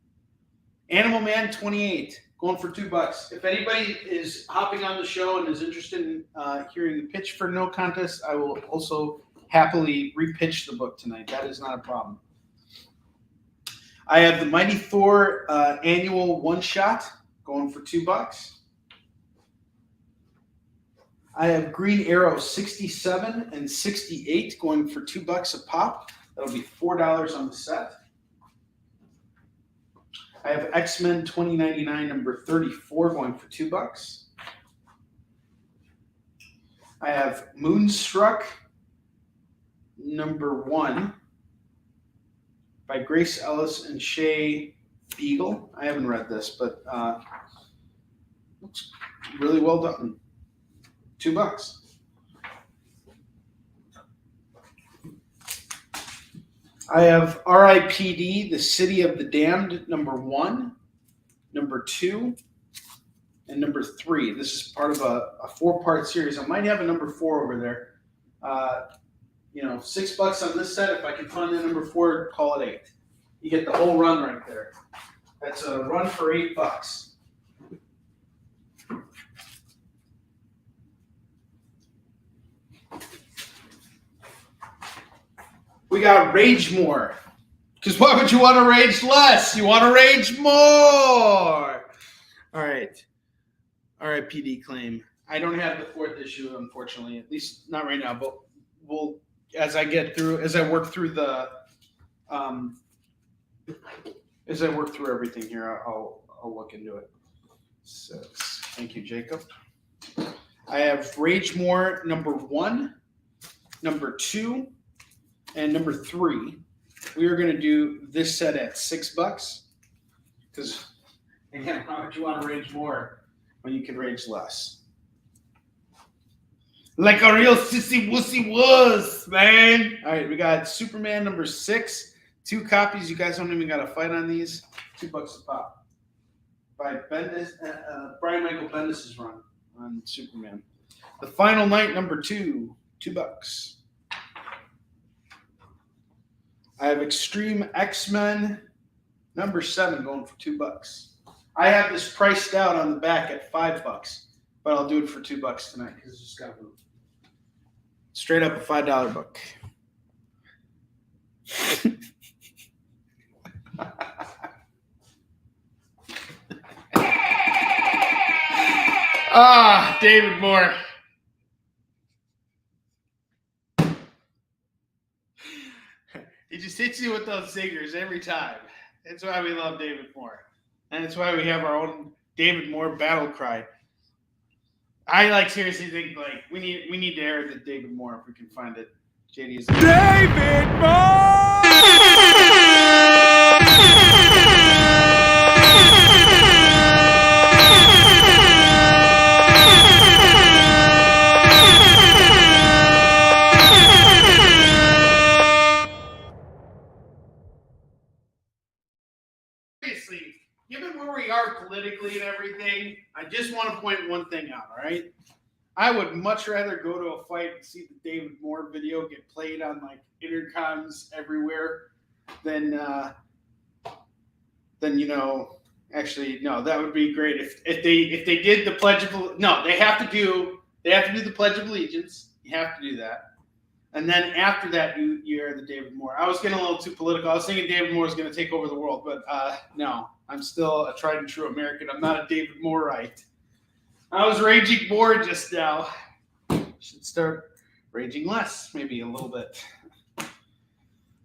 Animal Man 28, going for $2. If anybody is hopping on the show and is interested in hearing the pitch for No Contest, I will also happily repitch the book tonight. That is not a problem. I have the Mighty Thor annual one-shot going for $2. I have Green Arrow 67 and 68 going for $2 a pop. That'll be $4 on the set. I have X-Men 2099 number 34 going for $2. I have Moonstruck number 1 by Grace Ellis and Shay Beagle. I haven't read this, but looks really well done. $2. I have R.I.P.D. The City of the Damned number 1, number 2, and number 3. This is part of a 4-part series. I might have a number 4 over there. $6 on this set. If I can find the number 4, call it 8. You get the whole run right there. That's a run for $8. We got Rage More. Because why would you want to rage less? You want to rage more. All right. RIPD claim. I don't have the 4th issue, unfortunately, at least not right now, but we'll, as I work through everything here, I'll look into it. So thank you, Jacob. I have Rage More number 1, number 2, and number 3. We are going to do this set at $6 because, again, why would you want to rage more when you can rage less? Like a real sissy wussy was, man. All right, we got Superman number 6, 2 copies. You guys don't even got to fight on these. $2 a pop. By Bendis, Brian Michael Bendis' run on Superman. The Final Night number 2, $2. I have Extreme X-Men number 7 going for $2. I have this priced out on the back at $5, but I'll do it for $2 tonight because it's just got to move. Straight up a $5 book. David Moore. He just hits you with those zingers every time. That's why we love David Moore. And that's why we have our own David Moore battle cry. I seriously think we need to air the David Moore if we can find it. JD is David Moore. Seriously, given where we are politically and everything, I just want to point one thing out, all right? I would much rather go to a fight and see the David Moore video get played on intercoms everywhere than actually no, that would be great if they did the Pledge of they have to do the Pledge of Allegiance. You have to do that. And then after that, you air the David Moore. I was getting a little too political. I was thinking David Moore is going to take over the world, but no. I'm still a tried and true American. I'm not a David Moore-ite. I was raging more just now. Should start raging less, maybe a little bit.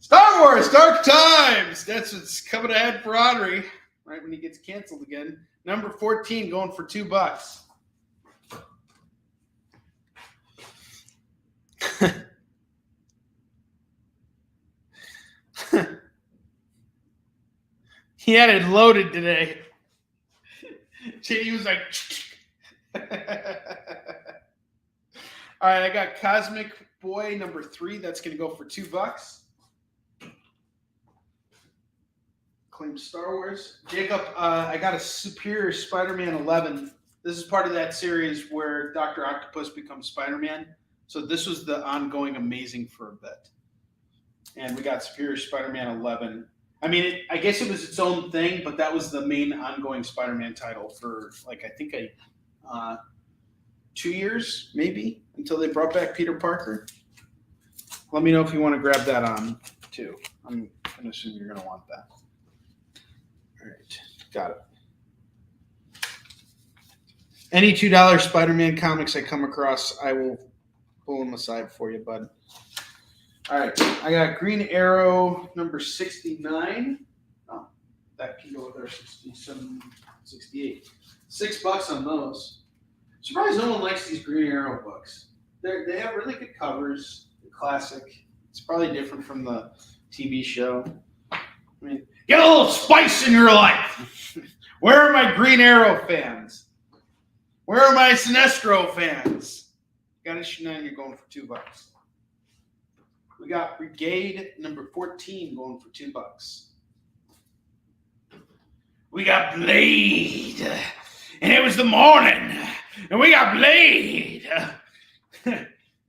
Star Wars Dark Times. That's what's coming ahead for Onrie, right when he gets canceled again. Number 14 going for $2. He had it loaded today. He was like, all right, I got Cosmic Boy number 3. That's going to go for $2. Claim Star Wars. Jacob, I got a Superior Spider-Man 11. This is part of that series where Dr. Octopus becomes Spider-Man. So this was the ongoing Amazing for a bit. And we got Superior Spider-Man 11. I mean, I guess it was its own thing, but that was the main ongoing Spider-Man title for, I think, 2 years, maybe, until they brought back Peter Parker. Let me know if you want to grab that on, too. I'm going to assume you're going to want that. All right, got it. Any $2 Spider-Man comics I come across, I will pull them aside for you, bud. All right, I got Green Arrow number 69. Oh, that can go with our 67, 68. $6 on those. Surprised no one likes these Green Arrow books. They have really good covers. They're classic. It's probably different from the TV show. I mean, get a little spice in your life. Where are my Green Arrow fans? Where are my Sinestro fans? Got a Chanel, you're going for $2. We got Brigade number 14 going for $2. We got Blade, and it was the morning, and we got Blade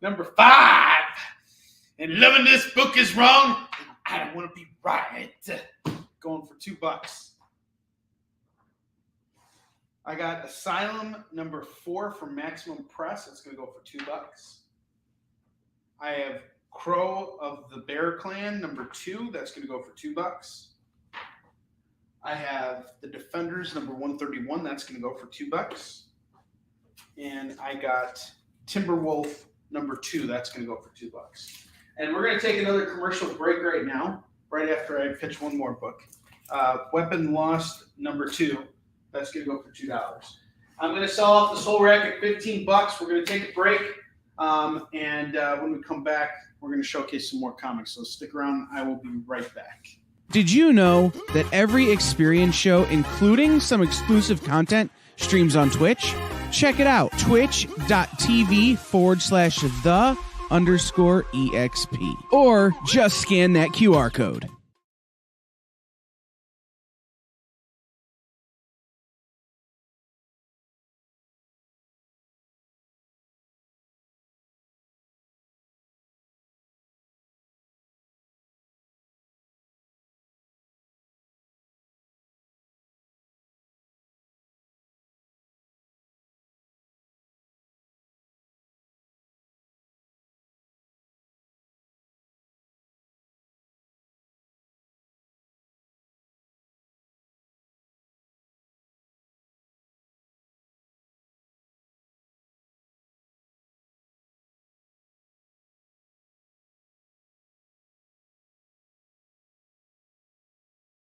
number 5. And loving this book is wrong. I don't want to be right. Going for $2. I got Asylum number 4 from Maximum Press. That's going to go for $2. I have Crow of the Bear Clan number 2. That's going to go for $2. I have The Defenders number 131. That's going to go for $2. and I got Timberwolf number 2. That's going to go for $2. And we're going to take another commercial break right now, right after I pitch one more book. Weapon Lost number 2. That's going to go for $2. I'm going to sell off this whole rack at $15. We're going to take a break, and when we come back, we're going to showcase some more comics. So stick around. I will be right back. Did you know that every experience show, including some exclusive content, streams on Twitch? Check it out, twitch.tv/the_EXP. Or just scan that QR code.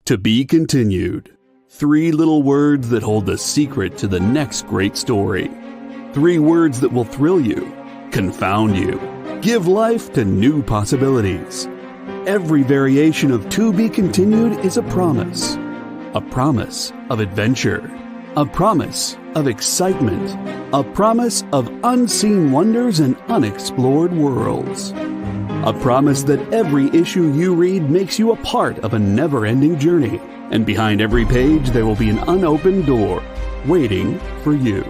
To be continued. 3 little words that hold the secret to the next great story. 3 words that will thrill you, confound you, give life to new possibilities. Every variation of To Be Continued is a promise of adventure, a promise of excitement, a promise of unseen wonders and unexplored worlds. A promise that every issue you read makes you a part of a never-ending journey, and behind every page there will be an unopened door waiting for you.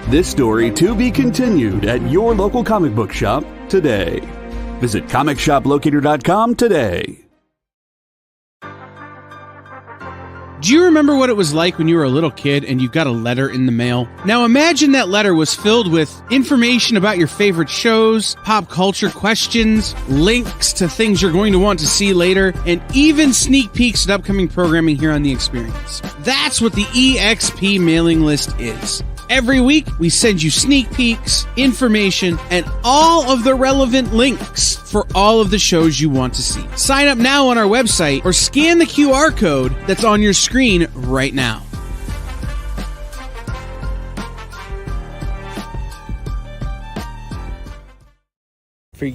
This story to be continued at your local comic book shop today. Visit comicshoplocator.com today. Do you remember what it was like when you were a little kid and you got a letter in the mail? Now imagine that letter was filled with information about your favorite shows, pop culture questions, links to things you're going to want to see later, and even sneak peeks at upcoming programming here on The Experience. That's what the EXP mailing list is. Every week, we send you sneak peeks, information, and all of the relevant links for all of the shows you want to see. Sign up now on our website or scan the QR code that's on your screen right now. For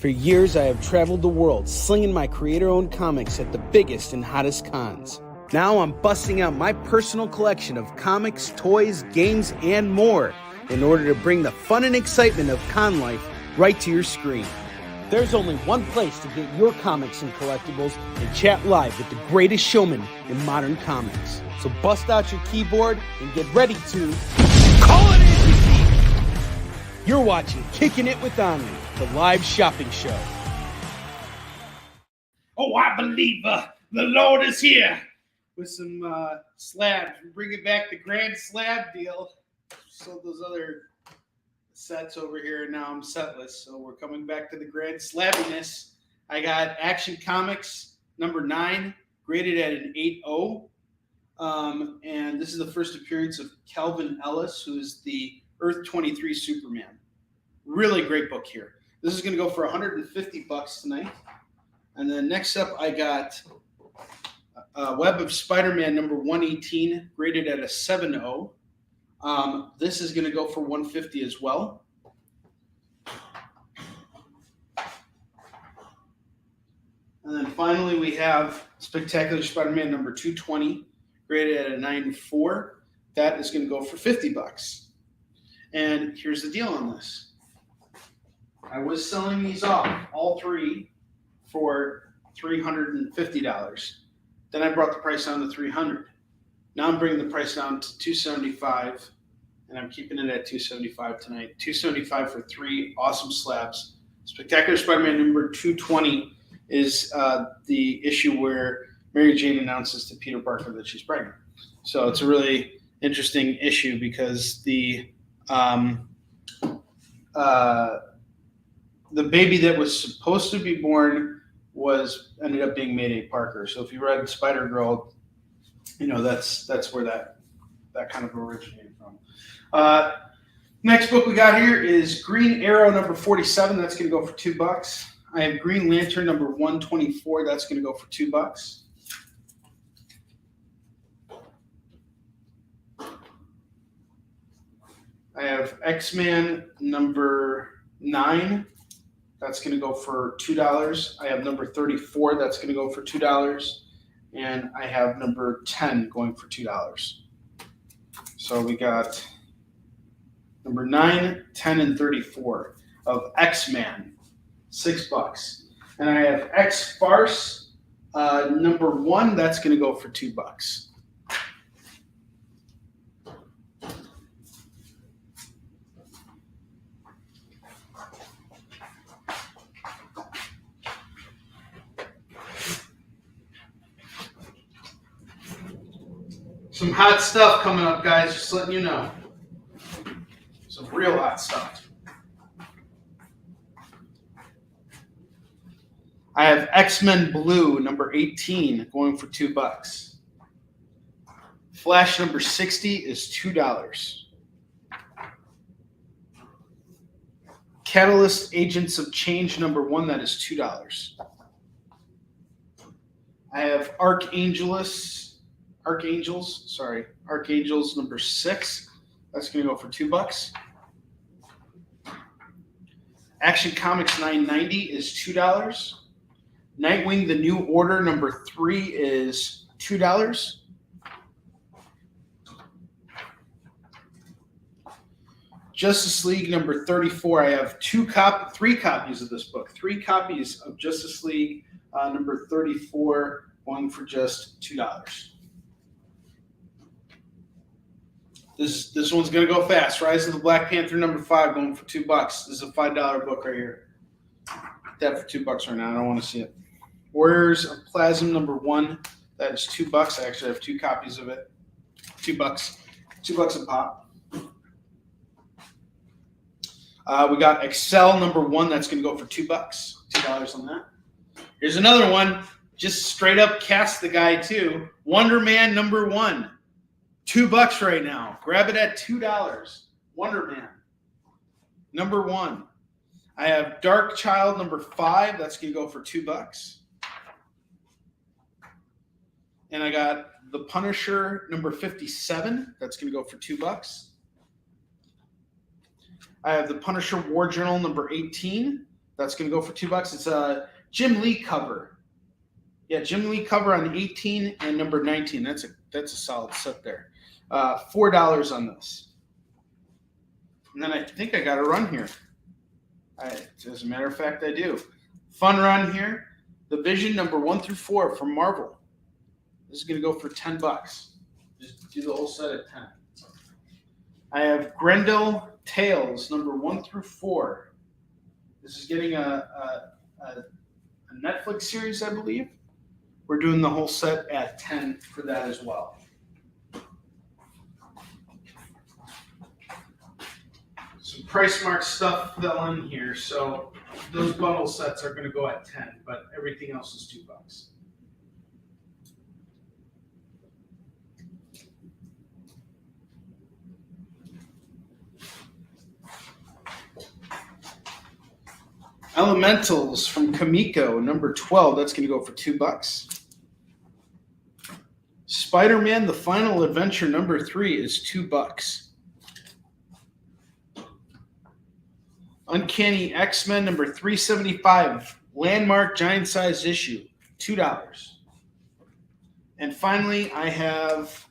years, I have traveled the world slinging my creator-owned comics at the biggest and hottest cons. Now I'm busting out my personal collection of comics, toys, games, and more in order to bring the fun and excitement of con life right to your screen. There's only one place to get your comics and collectibles and chat live with the greatest showman in modern comics. So bust out your keyboard and get ready to call it in! You're watching Kickin It With Onrie, the live shopping show. Oh, I believe the Lord is here. With some slabs. We're bringing back the grand slab deal. Sold those other sets over here, and now I'm setless. So we're coming back to the grand slabbiness. I got Action Comics number 9, graded at an 8.0. And this is the first appearance of Calvin Ellis, who is the Earth 23 Superman. Really great book here. This is going to go for $150 tonight. And then next up, I got Web of Spider-Man number 118, graded at a 7.0. This is going to go for $150 as well. And then finally, we have Spectacular Spider-Man number 220, graded at a 9.4. That is going to go for $50. And here's the deal on this. I was selling these off, all 3, for $350. Then I brought the price down to $300. Now I'm bringing the price down to $275, and I'm keeping it at $275 tonight. $275 for 3 awesome slabs. Spectacular Spider-Man number 220 is the issue where Mary Jane announces to Peter Parker that she's pregnant. So it's a really interesting issue because the baby that was supposed to be born ended up being Mayday Parker. So if you read Spider-Girl, you know that's where that kind of originated from. Next book we got here is Green Arrow number 47. That's going to go for $2. I have Green Lantern number 124. That's going to go for $2. I have X-Man number 9. That's going to go for $2. I have number 34. That's going to go for $2. And I have number 10 going for $2. So we got number 9, 10, and 34 of X-Man, $6. And I have X-Farce number 1. That's going to go for $2. Some hot stuff coming up, guys. Just letting you know. Some real hot stuff. I have X-Men Blue, number 18, going for $2. Flash number 60 is $2. Catalyst Agents of Change, number 1, that is $2. I have Archangels number 6. That's going to go for $2. Action Comics 990 is $2. Nightwing The New Order number 3 is $2. Justice League number 34. I have 3 copies of this book. 3 copies of Justice League number 34 going for just $2. This one's going to go fast. Rise of the Black Panther number 5 going for $2. This is a $5 book right here. Get that for $2 right now. I don't want to see it. Warriors of Plasm number 1. That is $2. I actually have 2 copies of it. $2. $2 a pop. We got Excel number 1. That's going to go for $2. $2 on that. Here's another one. Just straight up cast the guy too. Wonder Man number 1. $2 right now. Grab it at $2. Wonder Man number 1. I have Dark Child number 5. That's going to go for $2. And I got The Punisher number 57. That's going to go for $2. I have The Punisher War Journal number 18. That's going to go for $2. It's a Jim Lee cover. Yeah, Jim Lee cover on 18 and number 19. That's a solid set there. $4 on this. And then I think I got a run here. As a matter of fact, I do. Fun run here. The Vision number 1 through 4 from Marvel. This is going to go for $10. Just do the whole set at 10. I have Grendel Tales number 1 through 4. This is getting a Netflix series, I believe. We're doing the whole set at 10 for that as well. Some price mark stuff fell in here, so those bundle sets are going to go at 10, but everything else is $2. Elementals from Kamiko, number 12. That's going to go for $2. Spider-Man: The Final Adventure, number 3 is $2. Uncanny X-Men, number 375. Landmark giant-sized issue, $2. And finally, I have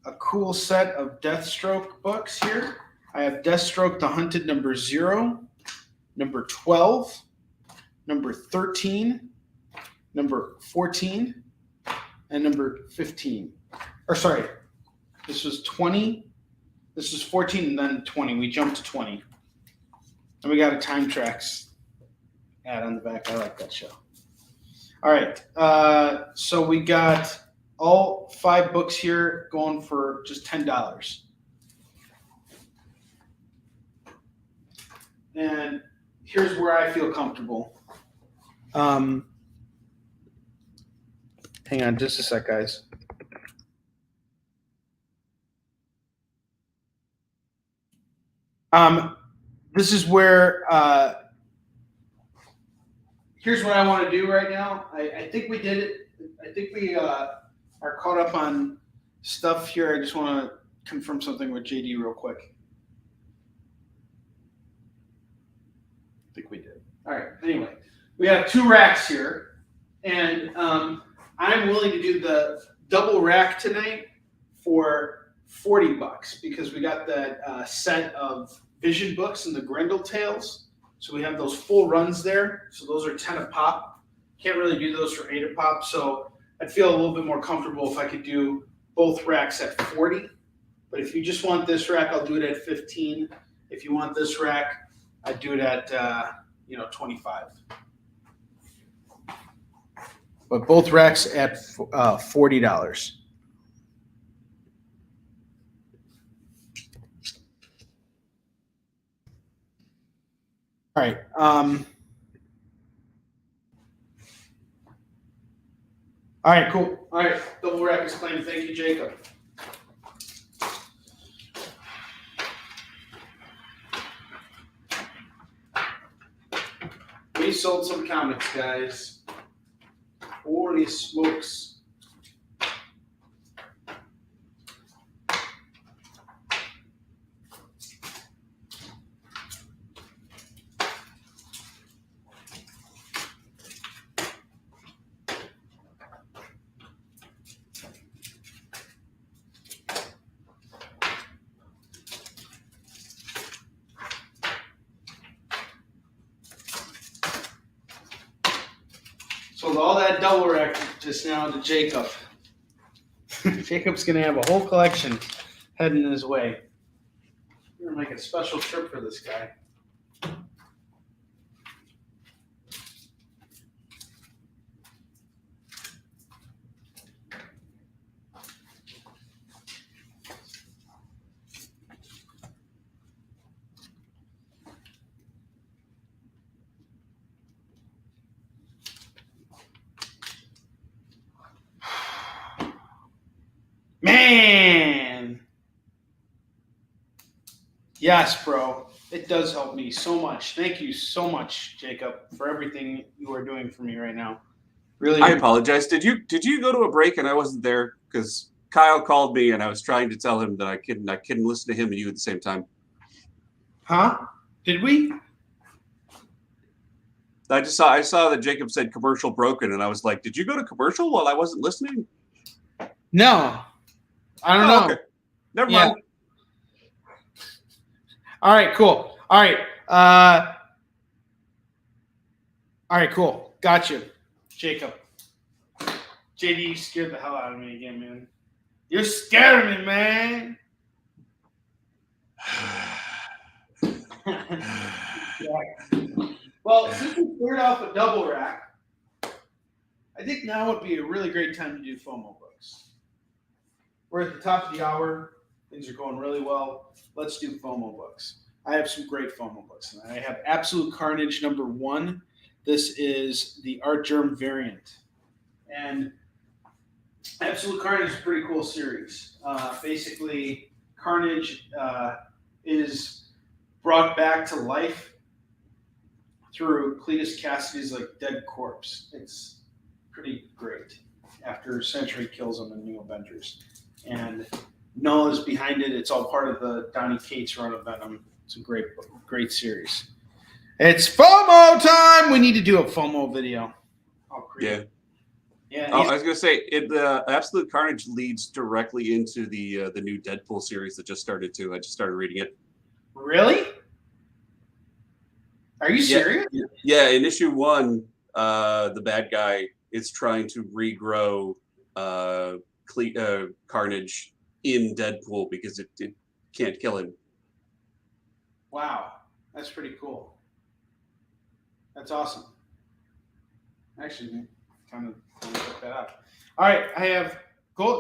a cool set of Deathstroke books here. I have Deathstroke The Hunted, number 0. Number 12, number 13, number 14, and number 15. Or sorry, this was 20. This was 14 and then 20. We jumped to 20. And we got a Time Tracks ad on the back. I like that show. All right. So we got all 5 books here going for just $10. And here's where I feel comfortable. Hang on just a sec, guys. This is where here's what I want to do right now. I think we did it. I think we are caught up on stuff here. I just want to confirm something with JD real quick. I think we did. All right. Anyway, we have 2 racks here, and I'm willing to do the double rack tonight for $40 because we got that set of Vision books and the Grendel Tales. So we have those full runs there. So those are 10 a pop. Can't really do those for 8 a pop. So I'd feel a little bit more comfortable if I could do both racks at 40. But if you just want this rack, I'll do it at 15. If you want this rack, I'd do it at 25. But both racks at $40. All right. All right, cool. All right, double rack is claimed. Thank you, Jacob. We sold some comics, guys. Holy smokes. Sold all that double rack just now to Jacob. Jacob's going to have a whole collection heading his way. We're going to make a special trip for this guy. Man! Yes, bro. It does help me so much. Thank you so much, Jacob, for everything you are doing for me right now. Really. I apologize. Did you go to a break and I wasn't there? Because Kyle called me and I was trying to tell him that I couldn't listen to him and you at the same time. Huh? Did we? I saw that Jacob said commercial broken and I was like, did you go to commercial while I wasn't listening? No. I don't know. Okay. Never mind. All right, cool. All right, cool. Gotcha, Jacob. JD, you scared the hell out of me again, man. You're scaring me, man. Well, since we cleared off a double rack, I think now would be a really great time to do FOMO books. We're at the top of the hour. Things are going really well. Let's do FOMO books. I have some great FOMO books. I have Absolute Carnage #1. This is the Art Germ variant. And Absolute Carnage is a pretty cool series. Basically, Carnage is brought back to life through Cletus Cassidy's dead corpse. It's pretty great after Sentry kills him in New Avengers. And Null is behind it. It's all part of the Donny Cates run of Venom. It's a great series. It's FOMO time. We need to do a FOMO video. Yeah. Yeah. Oh, I was gonna say the Absolute Carnage leads directly into the new Deadpool series that just started too. I just started reading it. Really? Are you serious? Yeah. In issue 1, the bad guy is trying to regrow Carnage in Deadpool because it can't kill him. Wow, that's pretty cool. That's awesome. Actually, kind of check that out. All right, I have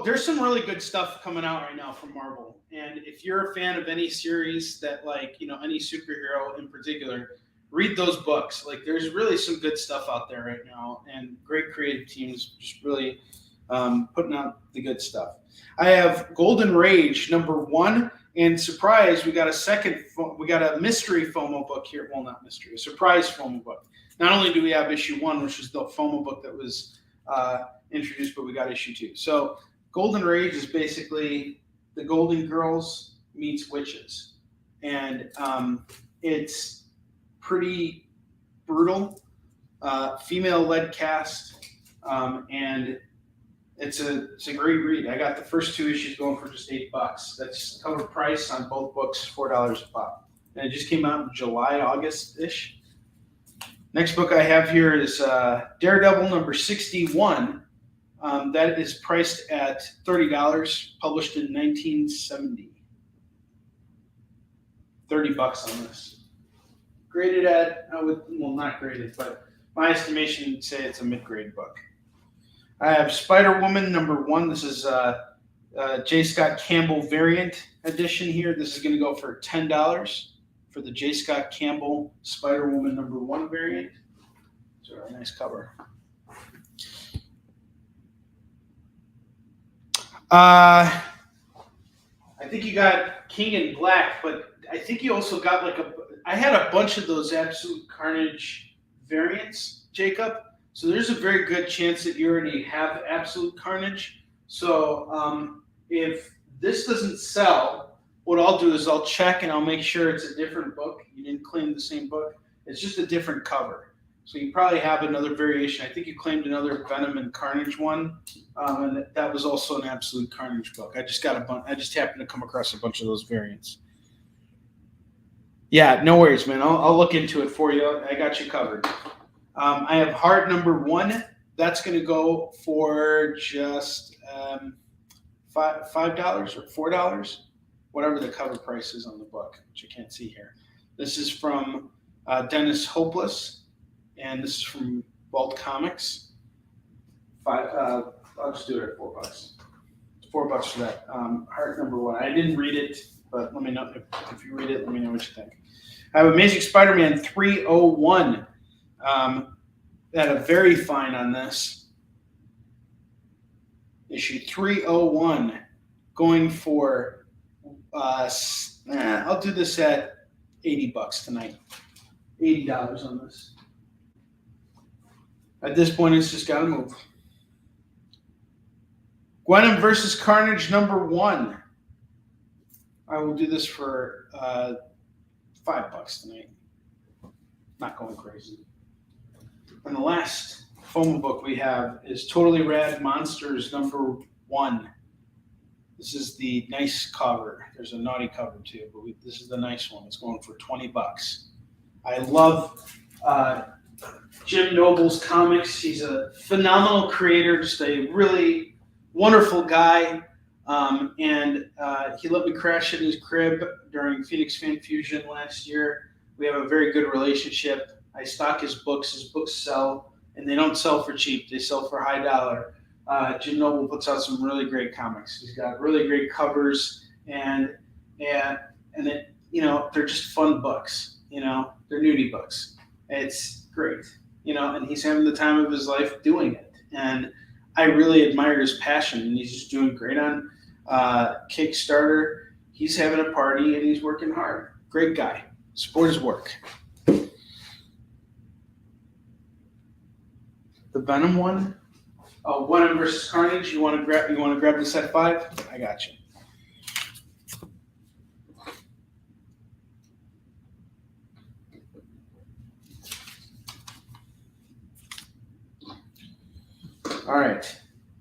there's some really good stuff coming out right now from Marvel, and if you're a fan of any series that any superhero in particular, read those books. There's really some good stuff out there right now, and great creative teams just really putting out the good stuff. I have Golden Rage #1. And surprise, we got a mystery FOMO book here. Well, not mystery, a surprise FOMO book. Not only do we have issue 1, which is the FOMO book that was introduced, but we got issue 2. So Golden Rage is basically the Golden Girls meets witches. And it's pretty brutal, female-led cast, and it's a great read. I got the first 2 issues going for just $8. That's cover price on both books, $4 a pop. And it just came out in July, August-ish. Next book I have here is Daredevil number 61. That is priced at $30, published in 1970. $30 on this. Graded at, well, not graded, but my estimation would say it's a mid-grade book. I have Spider-Woman number 1. This is J. Scott Campbell variant edition here. This is going to go for $10 for the J. Scott Campbell Spider-Woman number 1 variant. It's a really nice cover. I think you got King in Black, but I think you also got I had a bunch of those Absolute Carnage variants, Jacob. So there's a very good chance that you already have Absolute Carnage. So if this doesn't sell, what I'll do is I'll check and I'll make sure it's a different book. You didn't claim the same book. It's just a different cover. So you probably have another variation. I think you claimed another Venom and Carnage one, and that was also an Absolute Carnage book. I just got a bunch. I just happened to come across a bunch of those variants. Yeah, no worries, man. I'll look into it for you. I got you covered. I have Heart number 1. That's going to go for just $5 or $4, whatever the cover price is on the book, which I can't see here. This is from Dennis Hopeless, and this is from Vault Comics. I'll just do it at $4. It's $4 for that. Heart number 1. I didn't read it, but let me know if you read it. Let me know what you think. I have Amazing Spider-Man 301. Had a very fine on this. Issue 301, going for I'll do this at $80 tonight. $80 on this. At this point, it's just got to move. Gwenom versus Carnage number 1. I will do this for $5 tonight. Not going crazy. And the last FOMO book we have is Totally Rad Monsters number 1. This is the nice cover. There's a naughty cover too, but this is the nice one. It's going for $20. I love Jim Noble's comics. He's a phenomenal creator, just a really wonderful guy. And he let me crash in his crib during Phoenix Fan Fusion last year. We have a very good relationship. I stock his books. His books sell, and they don't sell for cheap. They sell for high dollar. Jim Noble puts out some really great comics. He's got really great covers, and it, they're just fun books. They're nudie books. It's great. And he's having the time of his life doing it. And I really admire his passion, and he's just doing great on Kickstarter. He's having a party, and he's working hard. Great guy. Support his work. The Venom one. Oh, Venom versus Carnage. You want to grab this at $5? I got you. All right.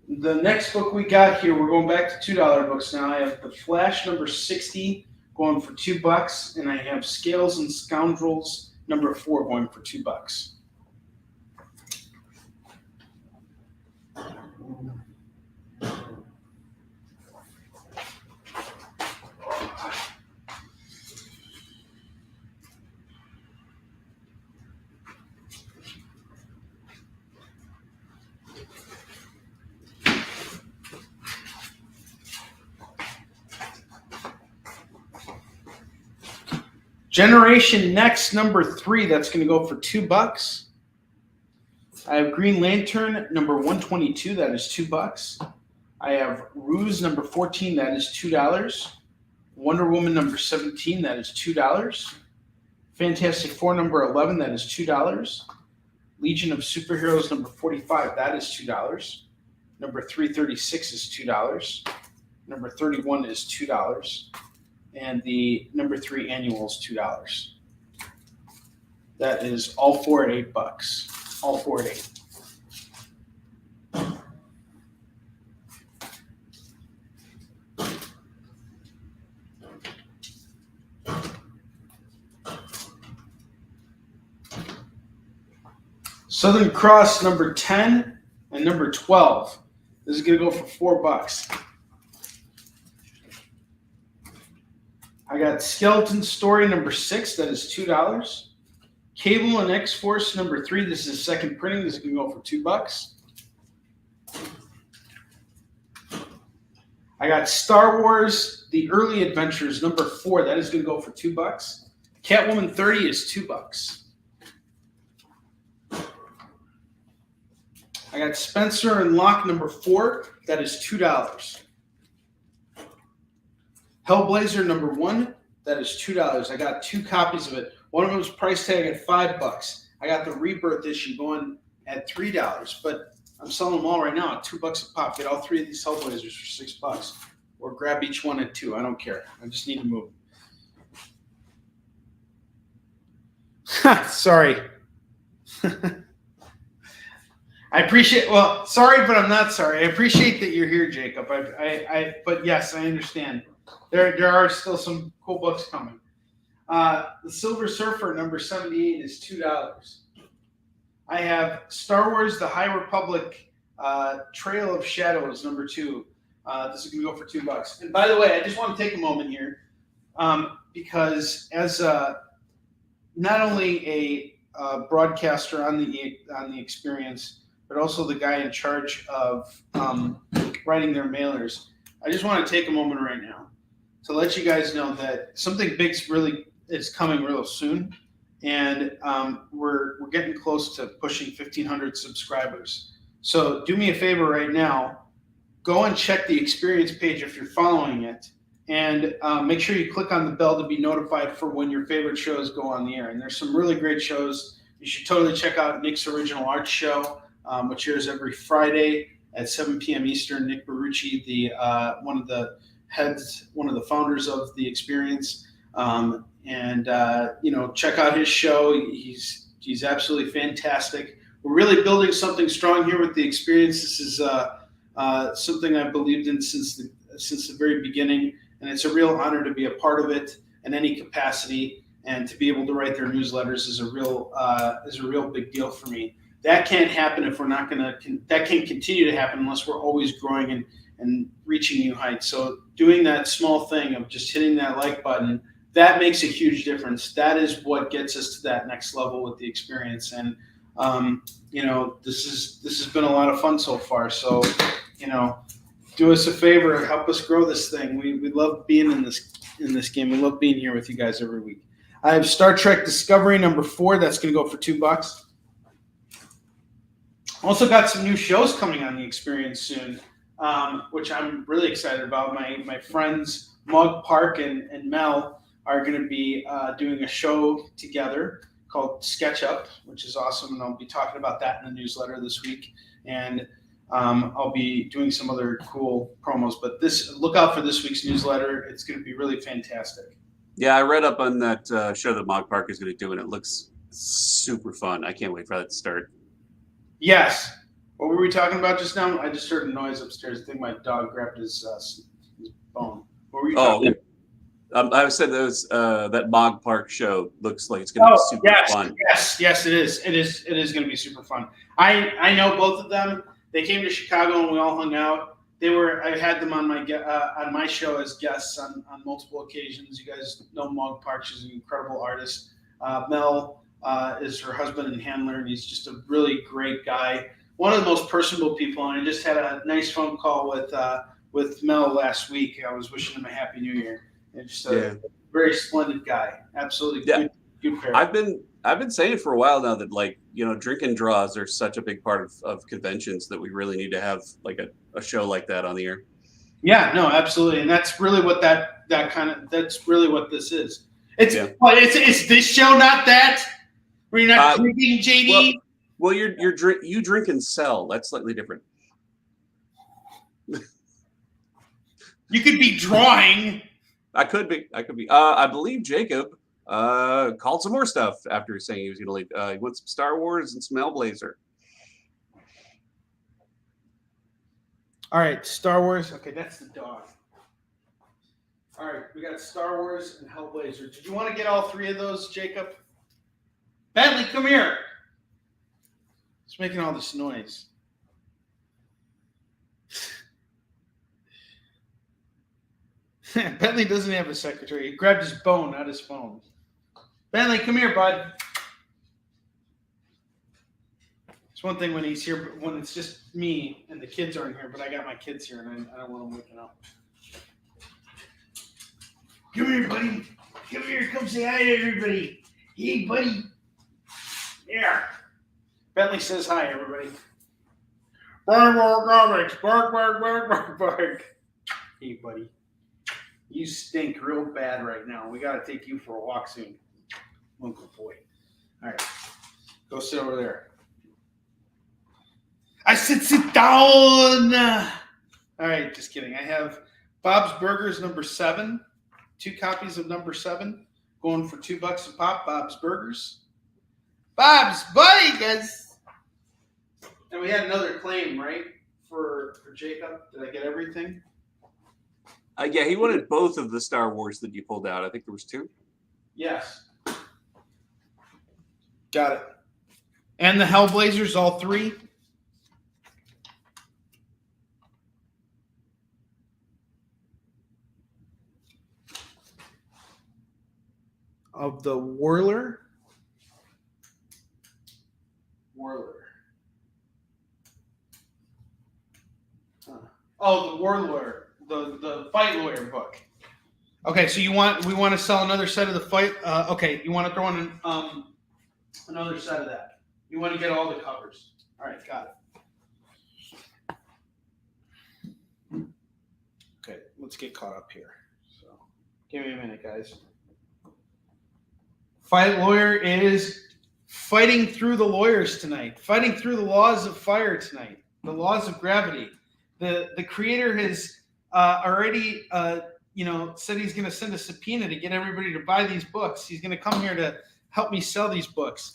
The next book we got here, we're going back to $2 books now. I have The Flash number 60 going for $2, and I have Scales and Scoundrels number 4 going for $2. Generation Next number 3, that's going to go for $2. I have Green Lantern number 122, that is $2. I have Ruse number 14, that is $2. Wonder Woman number 17, that is $2. Fantastic Four number 11, that is $2. Legion of Superheroes number 45, that is $2. Number 336 is $2. Number 31 is $2. And the number 3 annual is $2. That is all four at $8. All four at $8. Southern Cross number 10 and number 12. This is going to go for $4. I got Skeleton Story number 6. That is $2. Cable and X-Force number 3. This is second printing. This is going to go for $2. I got Star Wars The Early Adventures number 4. That is going to go for $2. Catwoman 30 is $2. I got Spencer and Locke number 4. That is $2. Hellblazer number 1. That is $2. I got 2 copies of it. One of them was price tag at $5. I got the Rebirth issue going at $3, but I'm selling them all right now at $2 a pop. Get all 3 of these Hellblazers for $6, or grab each one at $2. I don't care. I just need to move. Sorry. I appreciate. Well, sorry, but I'm not sorry. I appreciate that you're here, Jacob. But yes, I understand. There are still some cool books coming. The Silver Surfer number 78 is $2. I have Star Wars: The High Republic Trail of Shadows number 2. This is going to go for $2. And by the way, I just want to take a moment here because as not only a broadcaster on the experience, but also the guy in charge of writing their mailers, I just want to take a moment right now to let you guys know that something big is coming real soon, and we're getting close to pushing 1,500 subscribers. So do me a favor right now, go and check the experience page if you're following it, and make sure you click on the bell to be notified for when your favorite shows go on the air. And there's some really great shows. You should totally check out Nick's Original Art Show, which airs every Friday at 7 p.m. Eastern. Nick Barucci, one of the founders of the experience, and check out his show. He's absolutely fantastic. We're really building something strong here with the experience. This is something I've believed in since the very beginning, and it's a real honor to be a part of it in any capacity. And to be able to write their newsletters is a real big deal for me. That can't happen if we're not that can't continue to happen unless we're always growing and reaching new heights. So doing that small thing of just hitting that like button, that makes a huge difference. That is what gets us to that next level with the experience. And this has been a lot of fun so far. So, do us a favor, help us grow this thing. We love being in this game. We love being here with you guys every week. I have Star Trek Discovery number 4. That's going to go for $2. Also got some new shows coming on the experience soon, which I'm really excited about. My friends Mug Park and Mel are going to be doing a show together called Sketch Up, which is awesome, and I'll be talking about that in the newsletter this week. And I'll be doing some other cool promos. But look out for this week's newsletter. It's going to be really fantastic. Yeah, I read up on that show that Mog Park is going to do, and it looks super fun. I can't wait for that to start. Yes. What were we talking about just now? I just heard a noise upstairs. I think my dog grabbed his bone. What were you talking about? I said that Mog Park show looks like it's going to be super fun. Yes, it is. It is going to be super fun. I know both of them. They came to Chicago and we all hung out. I had them on my show as guests on multiple occasions. You guys know Mog Park. She's an incredible artist. Mel is her husband and handler, and he's just a really great guy. One of the most personable people, and I just had a nice phone call with Mel last week. I was wishing him a Happy New Year. And just a very splendid guy. Absolutely good pair. I've been saying for a while now that drink and draws are such a big part of conventions that we really need to have like a show like that on the air. Yeah, no, absolutely, and that's really what that's really what this is. It's it's this show, not that. Were you not drinking, JD? Well, you drink and sell. That's slightly different. You could be drawing. I could be. I believe Jacob called some more stuff after saying he was going to leave. He wants some Star Wars and some Hellblazer. All right, Star Wars. Okay, that's the dog. All right, we got Star Wars and Hellblazer. Did you want to get all three of those, Jacob? Bentley, come here. It's making all this noise. Bentley doesn't have a secretary. He grabbed his bone, not his phone. Bentley, come here, bud. It's one thing when he's here, when it's just me and the kids aren't here, but I got my kids here, and I don't want them waking up. Come here, buddy. Come here. Come say hi to everybody. Hey, buddy. Yeah. Bentley says hi, everybody. Bark, bark, comics. Bark, bark, bark, bark, bark. Hey, buddy. You stink real bad right now. We got to take you for a walk soon. Uncle boy. All right. Go sit over there. I said sit down. All right. Just kidding. I have Bob's Burgers number 7. 2 copies of number 7. Going for $2 a pop. Bob's Burgers. Bob's Burgers. And we had another claim, right? For Jacob. Did I get everything? Yeah, he wanted both of the Star Wars that you pulled out. I think there was 2. Yes. Got it. And the Hellblazers, all 3? Of the Whirler. Oh, the Whirler. The Fight Lawyer book. Okay, so we want to sell another set of the fight. Okay, you want to throw in another set of that. You want to get all the covers. All right, got it. Okay, let's get caught up here. So, give me a minute, guys. Fight Lawyer is fighting through the lawyers tonight, fighting through the laws of fire tonight, the laws of gravity. The creator has already said he's going to send a subpoena to get everybody to buy these books. He's going to come here to help me sell these books.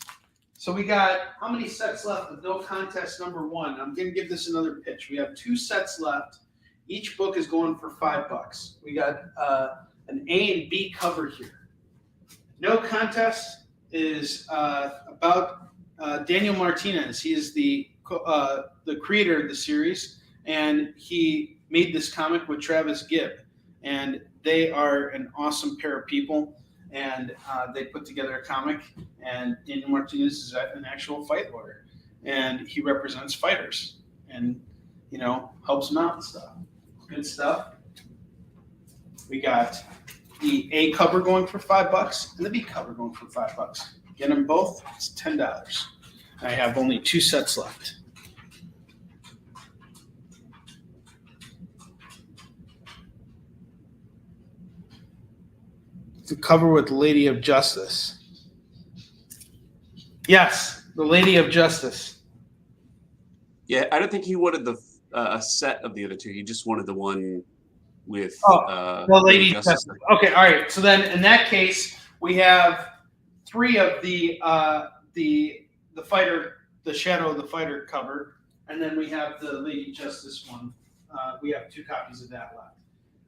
So we got how many sets left of No Contest number 1? I'm going to give this another pitch. We have 2 sets left. Each book is going for $5. We got an A and B cover here. No Contest is about Daniel Martinez. He is the creator of the series, and he made this comic with Travis Gibb. And they are an awesome pair of people, and they put together a comic, and Daniel Martinez is an actual fight lawyer, and he represents fighters and, helps them out and stuff. Good stuff. We got the A cover going for $5 and the B cover going for $5. Get them both, it's $10. I have only 2 sets left. The cover with Lady of Justice. Yes, the Lady of Justice. Yeah, I don't think he wanted a set of the other 2. He just wanted the one with the Lady of Justice. Okay, all right. So then, in that case, we have 3 of the fighter, the Shadow of the Fighter cover, and then we have the Lady Justice one. We have 2 copies of that left.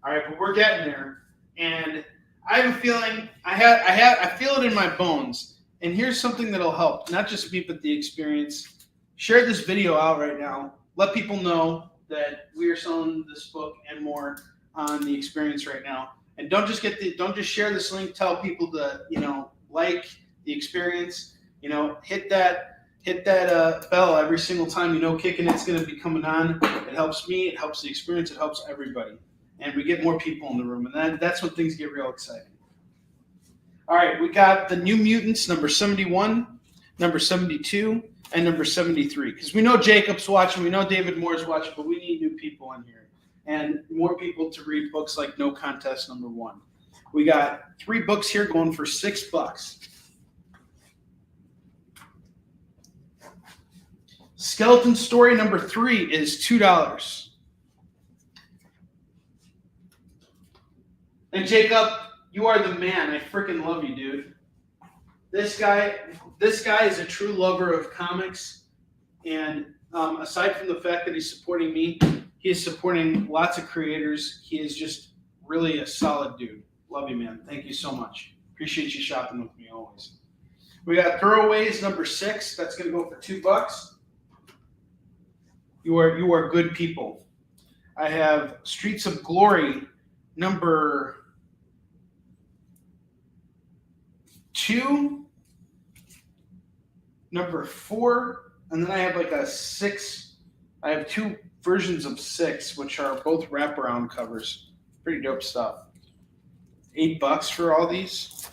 All right, but we're getting there, and I have a feeling. I feel it in my bones. And here's something that'll help, not just me, but the experience. Share this video out right now. Let people know that we are selling this book and more on the experience right now. And don't just share this link. Tell people to like the experience. Hit that bell every single time Kickin' It's going to be coming on. It helps me. It helps the experience. It helps everybody. And we get more people in the room, and that's when things get real exciting. All right, we got the New Mutants, number 71, number 72, and number 73. Because we know Jacob's watching, we know David Moore's watching, but we need new people in here. and more people to read books like No Contest #1. We got 3 books here going for $6. Skeleton Story #3 is $2. And Jacob, you are the man. I freaking love you, dude. This guy is a true lover of comics, and aside from the fact that he's supporting me, he is supporting lots of creators. He is just really a solid dude. Love you, man. Thank you so much. Appreciate you shopping with me always. We got Throwaways #6. That's going to go for $2. You are good people. I have Streets of Glory #2, #4, and then I have like a 6. I have 2 versions of 6, which are both wraparound covers. Pretty dope stuff. $8 for all these.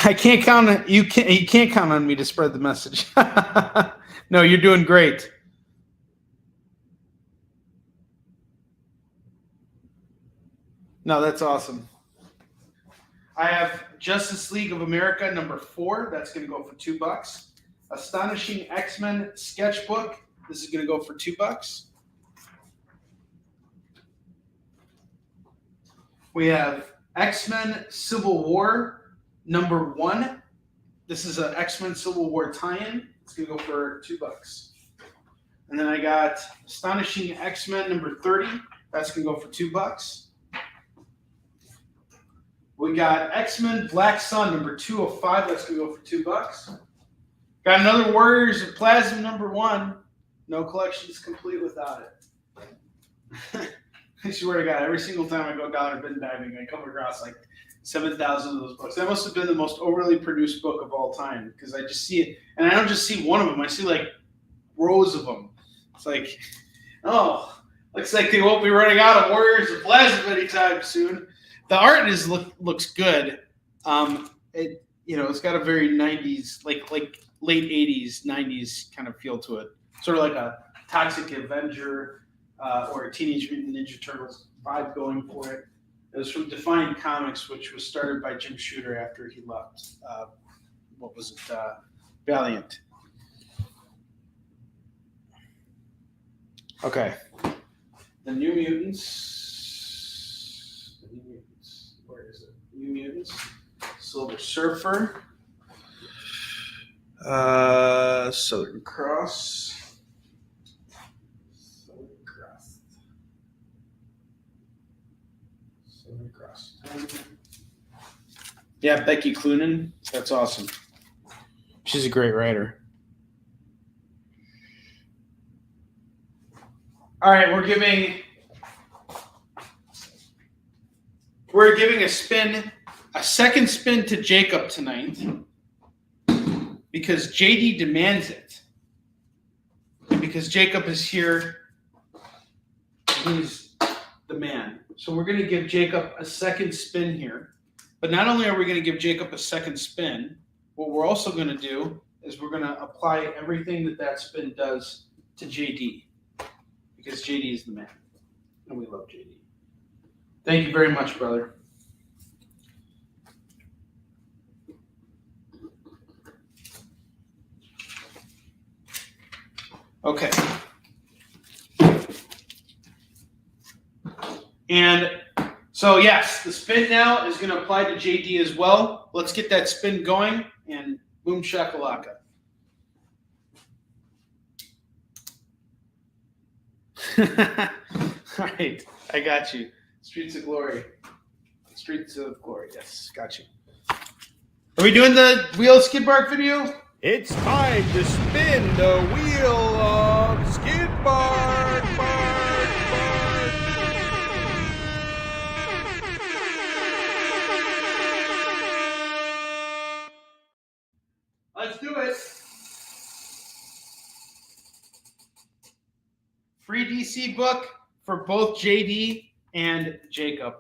I can't count on you. Can't count on me to spread the message. No, you're doing great. No, that's awesome. I have Justice League of America #4. That's going to go for $2. Astonishing X-Men Sketchbook. This is going to go for $2. We have X-Men Civil War #1. This is an X-Men Civil War tie-in. It's going to go for $2. And then I got Astonishing X-Men #30. That's going to go for $2. We got X-Men Black Sun #205. That's going to go for $2. Got another Warriors of Plasm #1. No collection is complete without it. I swear to God, every single time I go dollar bin bagging, I come across like 7,000 of those books. That must have been the most overly produced book of all time, because I just see it, and I don't just see one of them. I see like rows of them. It's like, oh, looks like they won't be running out of Warriors of Plasm anytime soon. The art looks good. It's got a very 90s, like late 80s, 90s kind of feel to it. Sort of like a Toxic Avenger or a Teenage Mutant Ninja Turtles vibe going for it. It was from Defiant Comics, which was started by Jim Shooter after he left, Valiant. Okay. The New Mutants. Where is it? New Mutants. Silver Surfer. Southern Cross. Yeah, Becky Cloonan. That's awesome. She's a great writer. All right, we're giving a second spin to Jacob tonight because JD demands it. And because Jacob is here, he's the man. So we're going to give Jacob a second spin here. But not only are we going to give Jacob a second spin, what we're also going to do is we're going to apply everything that spin does to JD. Because JD is the man. And we love JD. Thank you very much, brother. Okay. And so, yes, the spin now is going to apply to JD as well. Let's get that spin going, and boom shakalaka. All right, I got you. Streets of Glory. Streets of Glory, yes, got you. Are we doing the wheel skid bark video? It's time to spin the wheel of skid bark, bark, bark. Let's do it. Free DC book for both JD and Jacob.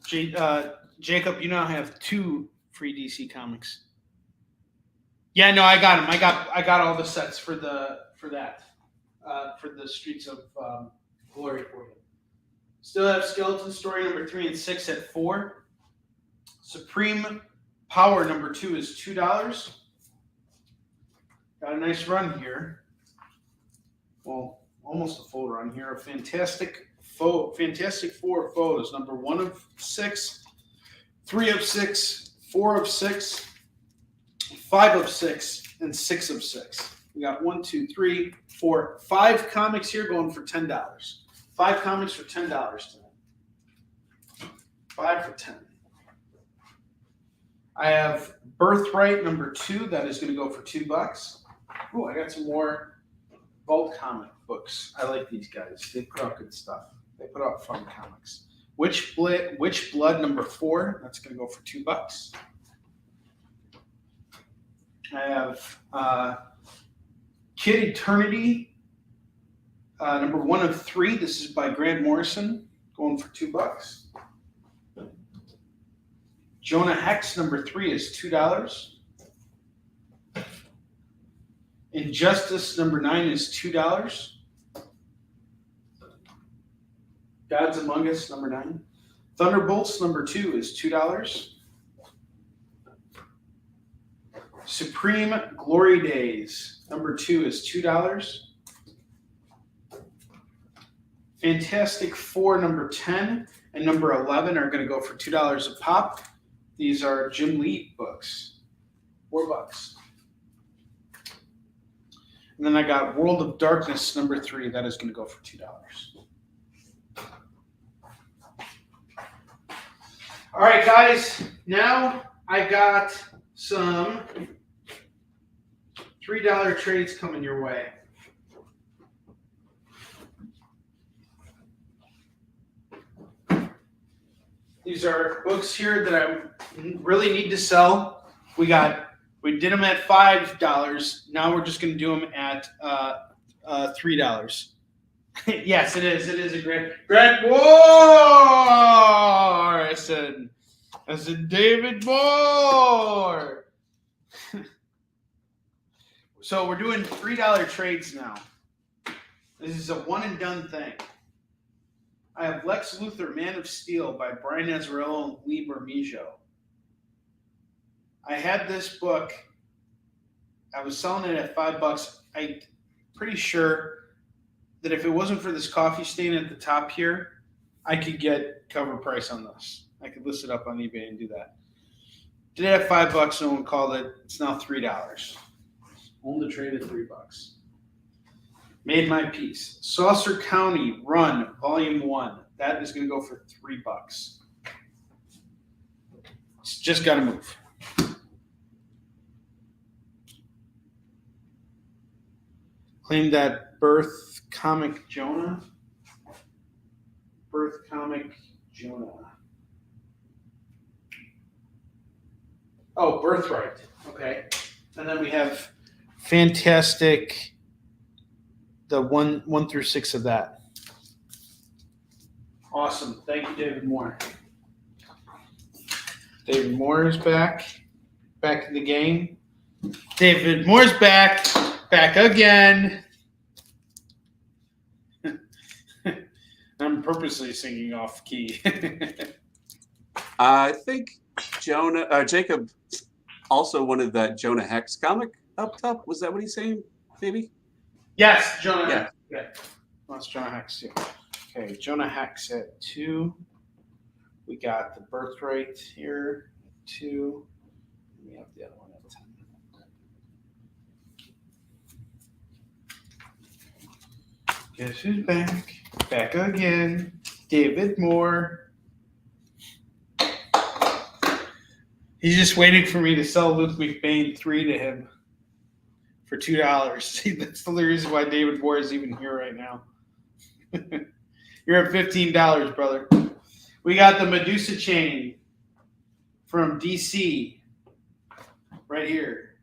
Jacob, you now have 2 free DC comics. Yeah, no, I got them. I got all the sets for the Streets of Glory for you. Still have Skeleton Story number 3 and 6 at $4. Supreme Power number 2 is $2. Got a nice run here. Well, almost a full run here. A Fantastic Four photos. Number 1 of 6, 3 of 6, 4 of 6, 5 of 6, and 6 of 6. We got 1, 2, 3, 4, 5 comics here going for $10. 5 comics for $10 tonight. 5 for 10. I have Birthright number 2. That is going to go for $2. Oh, I got some more Vault comic books. I like these guys. They put out good stuff. They put out fun comics. Witch Blood number 4. That's going to go for $2. I have Kid Eternity number 1 of 3. This is by Grant Morrison, going for $2. Jonah Hex number 3 is $2. Injustice number 9 is $2. Gods Among Us number 9. Thunderbolts number 2 is $2. Supreme Glory Days number 2 is $2. Fantastic Four number 10 and number 11 are going to go for $2 a pop. These are Jim Lee books. $4. And then I got World of Darkness number 3. That is going to go for $2. All right, guys. Now I got some $3 trades coming your way. These are books here that I really need to sell. We did them at $5. Now we're just going to do them at $3. Yes, it is. It is a great war. I said David Moore. So we're doing $3 trades now. This is a one and done thing. I have Lex Luthor, Man of Steel by Brian Azzarello and Lee Bermejo. I had this book. I was selling it at $5. I'm pretty sure that if it wasn't for this coffee stain at the top here, I could get cover price on this. I could list it up on eBay and do that. Did it at $5. No one called it. It's now $3. Owned the trade at $3. Made my peace. Saucer County Run Volume 1. That is going to go for $3. It's just got to move. Claim that Birth Comic Jonah. Oh, Birthright. Okay. And then we have Fantastic, the 1 through 6 of that. Awesome. Thank you, David Moore. David Moore is back in the game. David Moore's back again. I'm purposely singing off key. I think Jacob also wanted that Jonah Hex comic up top. Was that what he's saying? Maybe. Yes, Jonah. Yeah. Yeah. That's Jonah Hex too. Okay, Jonah Hex at 2. We got the Birthright here at 2. We have the other one at 10. Guess who's back? Back again. David Moore. He's just waiting for me to sell Luke McBain 3 to him for $2. See, that's the reason why David Moore is even here right now. You're at $15, brother. We got the Medusa chain from DC right here.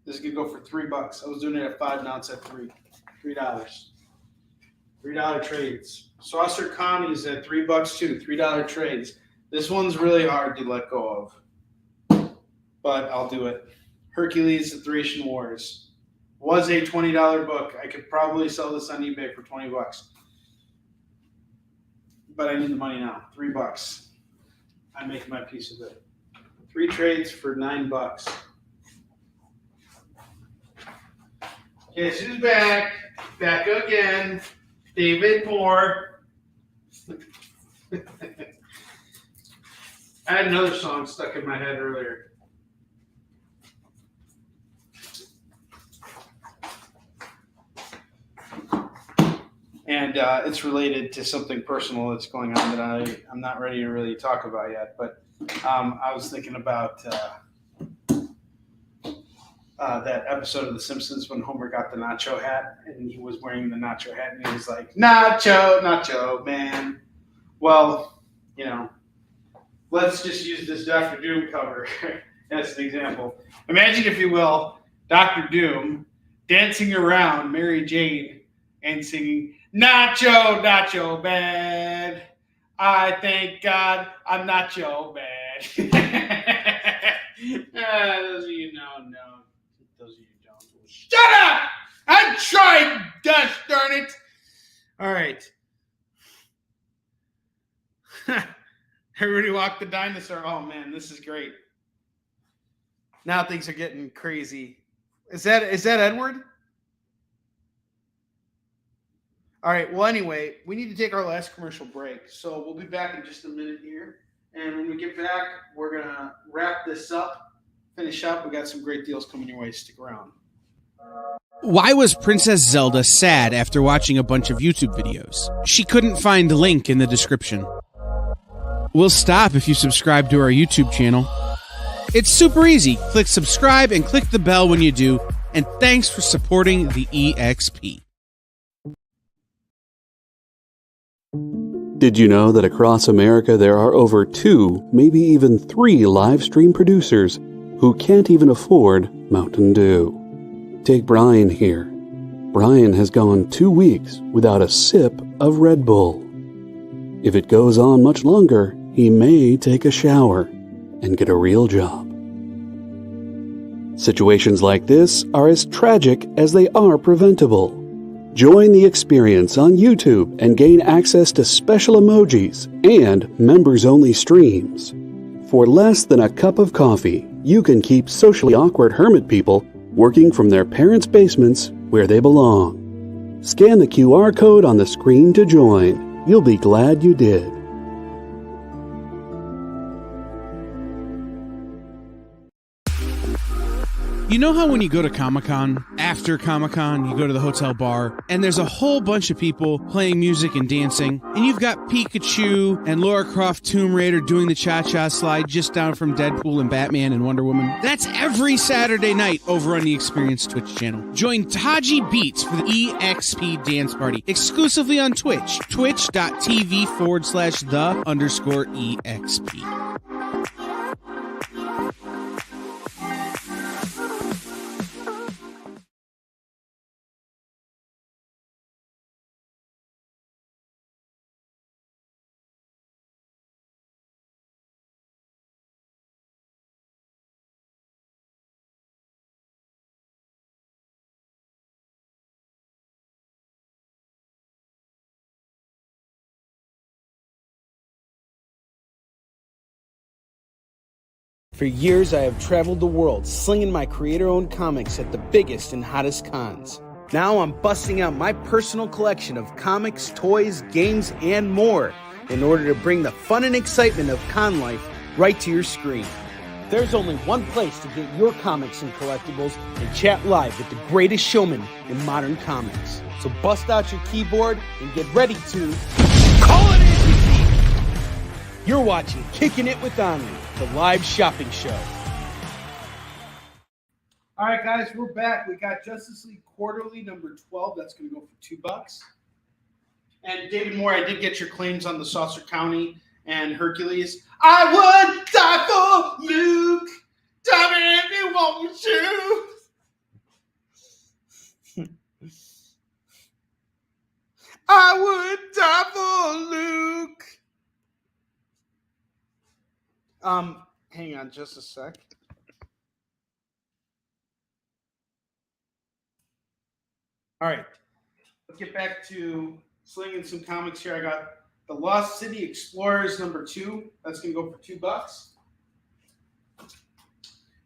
This is going to go for $3. I was doing it at $5, now it's at $3. $3 trades. Saucer County is at $3 too. $3 trades. This one's really hard to let go of, but I'll do it. Hercules, the Thracian Wars. Was a $20 book. I could probably sell this on eBay for $20. But I need the money now. $3. I make my piece of it. 3 trades for $9. Guess who's back? Back again. David Moore. I had another song stuck in my head earlier. And it's related to something personal that's going on that I'm not ready to really talk about yet. But I was thinking about that episode of The Simpsons when Homer got the nacho hat and he was wearing the nacho hat and he was like, nacho, man. Well, you know, let's just use this Dr. Doom cover as an example. Imagine, if you will, Dr. Doom dancing around Mary Jane and singing, Nacho bad. I thank God I'm nacho bad. Those of you know. Those of you who don't. Shut up! I tried, gosh darn it. All right. Everybody walk the dinosaur. Oh man, this is great. Now things are getting crazy. Is that Edward? All right. Well, anyway, we need to take our last commercial break. So we'll be back in just a minute here. And when we get back, we're going to wrap this up, finish up. We got some great deals coming your way. Stick around. Why was Princess Zelda sad after watching a bunch of YouTube videos? She couldn't find the link in the description. We'll stop if you subscribe to our YouTube channel. It's super easy. Click subscribe and click the bell when you do. And thanks for supporting the EXP. Did you know that across America there are over 2, maybe even 3 live stream producers who can't even afford Mountain Dew? Take Brian here. Brian has gone 2 weeks without a sip of Red Bull. If it goes on much longer, he may take a shower and get a real job. Situations like this are as tragic as they are preventable. Join the experience on YouTube and gain access to special emojis and members-only streams. For less than a cup of coffee, you can keep socially awkward hermit people working from their parents' basements where they belong. Scan the QR code on the screen to join. You'll be glad you did. You know how when you go to Comic-Con, after Comic-Con, you go to the hotel bar, and there's a whole bunch of people playing music and dancing, and you've got Pikachu and Lara Croft Tomb Raider doing the cha-cha slide just down from Deadpool and Batman and Wonder Woman? That's every Saturday night over on the Experience Twitch channel. Join Taji Beats for the EXP Dance Party, exclusively on Twitch, twitch.tv/the_EXP. For years, I have traveled the world slinging my creator-owned comics at the biggest and hottest cons. Now I'm busting out my personal collection of comics, toys, games, and more in order to bring the fun and excitement of con life right to your screen. There's only one place to get your comics and collectibles and chat live with the greatest showman in modern comics. So bust out your keyboard and get ready to call it in! You're watching Kickin It With Onrie, the live shopping show. All right, guys, we're back. We got Justice League Quarterly number 12. That's going to go for $2. And David Moore, I did get your claims on the Saucer County and Hercules. I would die for Luke. Tell me if you want me to. I would die for Luke. Hang on just a sec. All right. Let's get back to slinging some comics here. I got the Lost City Explorers #2. That's going to go for $2.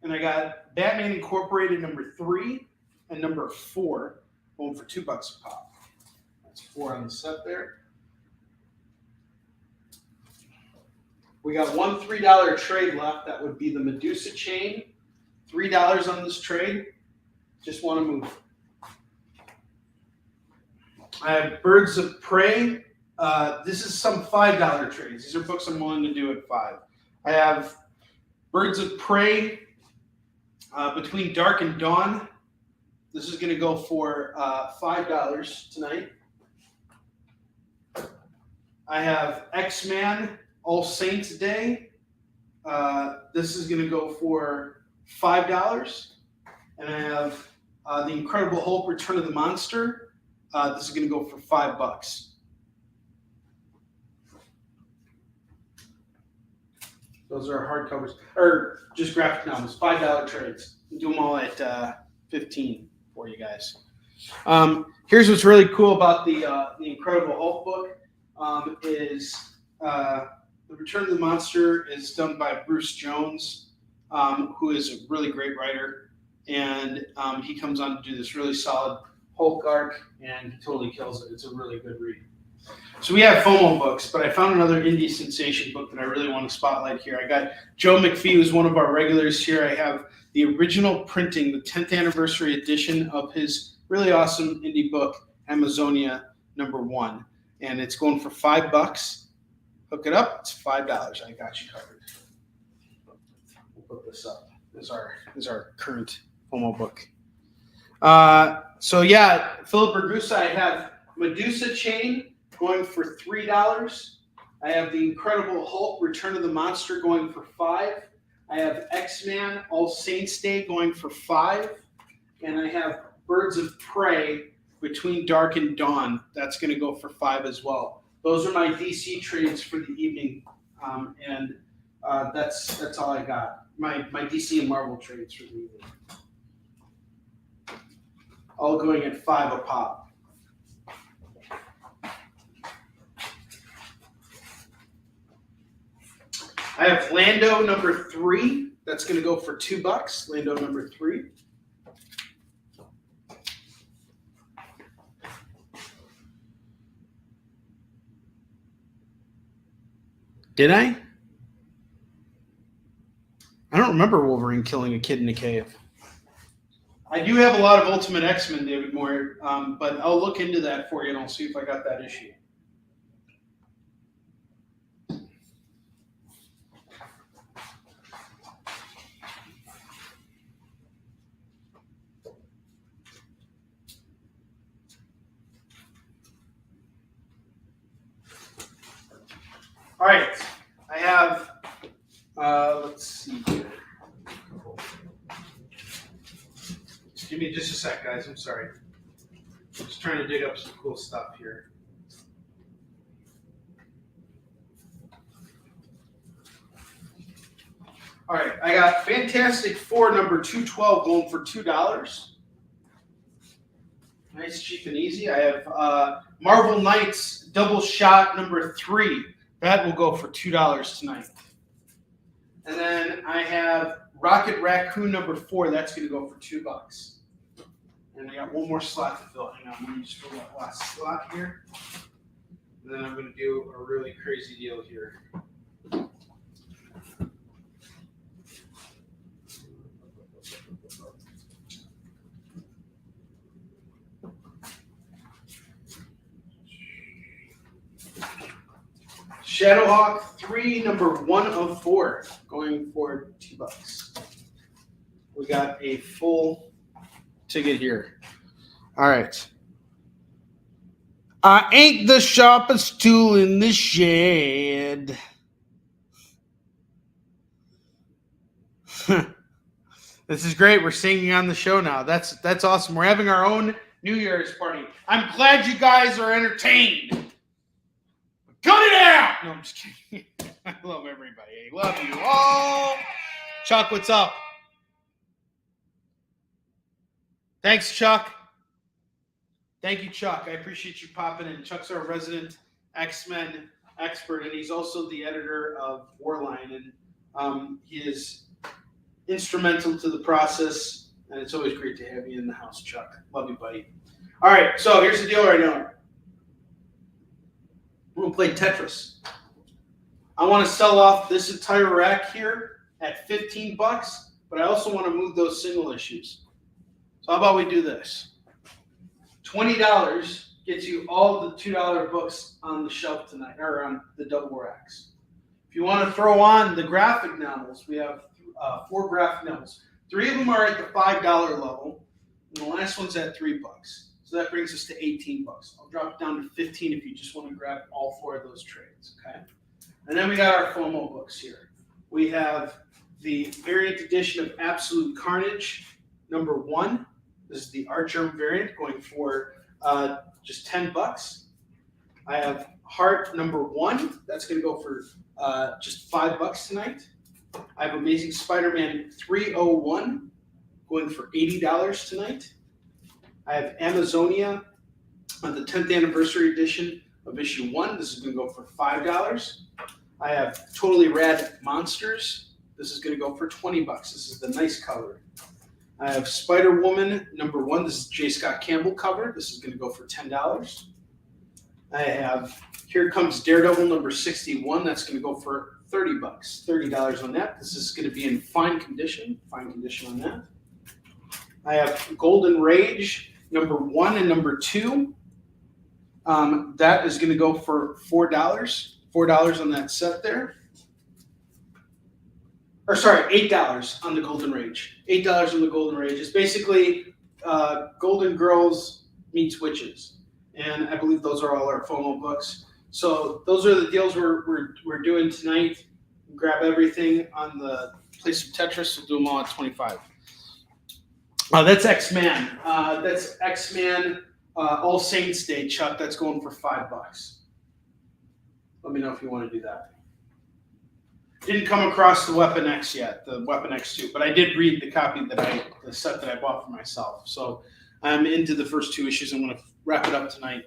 And I got Batman Incorporated #3 and #4 going for $2 a pop. That's 4 on the set there. We got one $3 trade left. That would be the Medusa chain. $3 on this trade. Just want to move. I have Birds of Prey. This is some $5 trades. These are books I'm willing to do at $5. I have Birds of Prey Between Dark and Dawn. This is going to go for $5 tonight. I have X-Man All Saints Day. This is going to go for $5. And I have The Incredible Hulk Return of the Monster. This is going to go for $5. Those are hardcovers, or just graphic novels, $5 trades. Do them all at 15 for you guys. Here's what's really cool about the Incredible Hulk book is The Return of the Monster is done by Bruce Jones, who is a really great writer, and he comes on to do this really solid Hulk arc, and he totally kills it. It's a really good read. So we have FOMO books, but I found another indie sensation book that I really want to spotlight here. I got Joe McPhee, who's one of our regulars here. I have the original printing, the 10th anniversary edition of his really awesome indie book, Amazonia #1. And it's going for $5. Hook it up. It's $5. I got you covered. We'll put this up. This is our current FOMO book. So yeah, Philip Ragusa, I have Medusa Chain going for $3. I have The Incredible Hulk Return of the Monster going for $5. I have X-Man All Saints Day going for $5. And I have Birds of Prey Between Dark and Dawn. That's going to go for $5 as well. Those are my DC trades for the evening. That's all I got. My DC and Marvel trades for the evening. All going at $5 a pop. I have Lando #3. That's going to go for $2. Lando #3. Did I? I don't remember Wolverine killing a kid in a cave. I do have a lot of Ultimate X-Men, David Moore, but I'll look into that for you and I'll see if I got that issue. All right, I have, let's see here. Give me just a sec, guys. I'm sorry. I'm just trying to dig up some cool stuff here. All right, I got Fantastic Four #212 going for $2. Nice, cheap, and easy. I have Marvel Knights Double Shot #3. That will go for $2 tonight. And then I have Rocket Raccoon #4. That's going to go for $2. And I got one more slot to fill. Hang on, let me just fill that last slot here. And then I'm going to do a really crazy deal here. Shadowhawk 3 #1 of 4 going for $2. We got a full ticket here. All right. I ain't the sharpest tool in the shed. This is great. We're singing on the show now. That's awesome. We're having our own New Year's party. I'm glad you guys are entertained. Cut it out! No, I'm just kidding. I love everybody. I love you all. Chuck, what's up? Thanks, Chuck. Thank you, Chuck. I appreciate you popping in. Chuck's our resident X-Men expert, and he's also the editor of Warline, and he is instrumental to the process, and it's always great to have you in the house, Chuck. Love you, buddy. All right, so here's the deal right now. We're going to play Tetris. I want to sell off this entire rack here at $15, but I also want to move those single issues. So how about we do this? $20 gets you all the $2 books on the shelf tonight, or on the double racks. If you want to throw on the graphic novels, we have 4 graphic novels. 3 of them are at the $5 level, and the last one's at $3. So that brings us to $18. I'll drop it down to $15 if you just want to grab all 4 of those trades, okay? And then we got our FOMO books here. We have the variant edition of Absolute Carnage, #1. This is the Archer variant, going for just $10. I have Heart #1. That's going to go for just $5 tonight. I have Amazing Spider-Man 301, going for $80 tonight. I have Amazonia on the 10th anniversary edition of issue 1. This is going to go for $5. I have Totally Rad Monsters. This is going to go for $20. This is the nice cover. I have Spider-Woman #1. This is J. Scott Campbell cover. This is going to go for $10. I have Here Comes Daredevil #61. That's going to go for $30. $30 on that. This is going to be in fine condition. Fine condition on that. I have Golden Rage #1 and #2. That is going to go for $4. $4 on that set there. Or sorry, $8 on the Golden Rage. $8 on the Golden Rage. It's basically Golden Girls meets Witches. And I believe those are all our FOMO books. So those are the deals we're doing tonight. Grab everything on the place of Tetris. We'll do them all at $25. That's X-Man. That's X-Man All Saints Day, Chuck. That's going for $5. Let me know if you want to do that. Didn't come across the Weapon X yet, the Weapon X2, but I did read the set that I bought for myself. So I'm into the first 2 issues. I'm going to wrap it up tonight.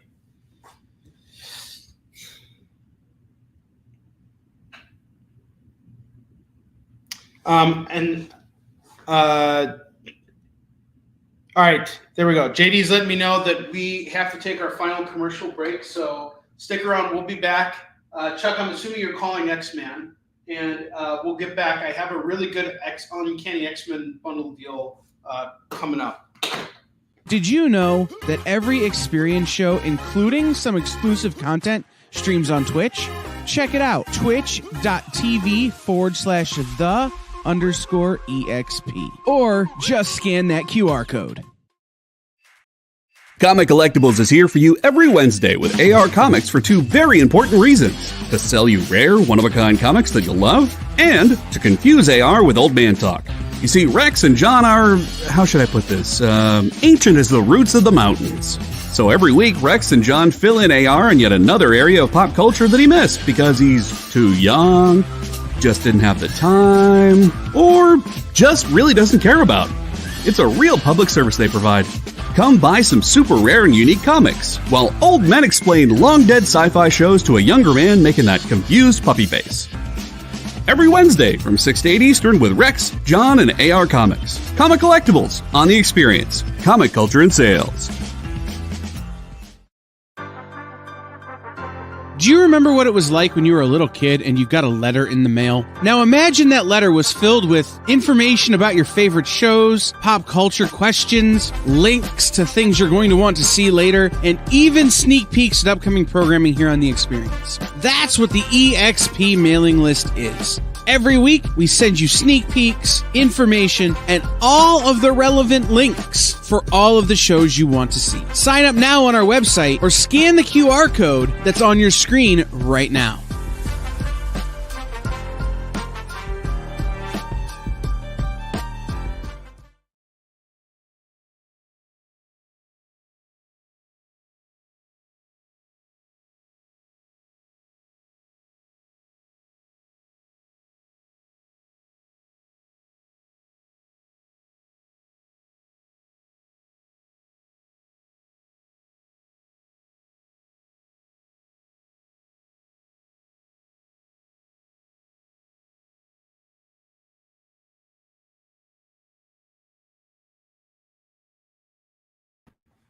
All right, there we go. JD's letting me know that we have to take our final commercial break, so stick around. We'll be back. Chuck, I'm assuming you're calling X-Man, and we'll get back. I have a really good Uncanny X-Men bundle deal coming up. Did you know that every experience show, including some exclusive content, streams on Twitch? Check it out. Twitch.tv/the_EXP. Or just scan that QR code. Comic Collectibles is here for you every Wednesday with AR Comics for 2 very important reasons. To sell you rare, one-of-a-kind comics that you'll love, and to confuse AR with old man talk. You see, Rex and John are, how should I put this, ancient as the roots of the mountains. So every week, Rex and John fill in AR in yet another area of pop culture that he missed because he's too young, just didn't have the time, or just really doesn't care about. It's a real public service they provide. Come buy some super rare and unique comics, while old men explain long-dead sci-fi shows to a younger man making that confused puppy face. Every Wednesday from 6 to 8 Eastern with Rex, John, and AR Comics. Comic Collectibles on The Experience. Comic culture and sales. Do you remember what it was like when you were a little kid and you got a letter in the mail? Now imagine that letter was filled with information about your favorite shows, pop culture questions, links to things you're going to want to see later, and even sneak peeks at upcoming programming here on The Experience. That's what the EXP mailing list is. Every week, we send you sneak peeks, information, and all of the relevant links for all of the shows you want to see. Sign up now on our website or scan the QR code that's on your screen right now.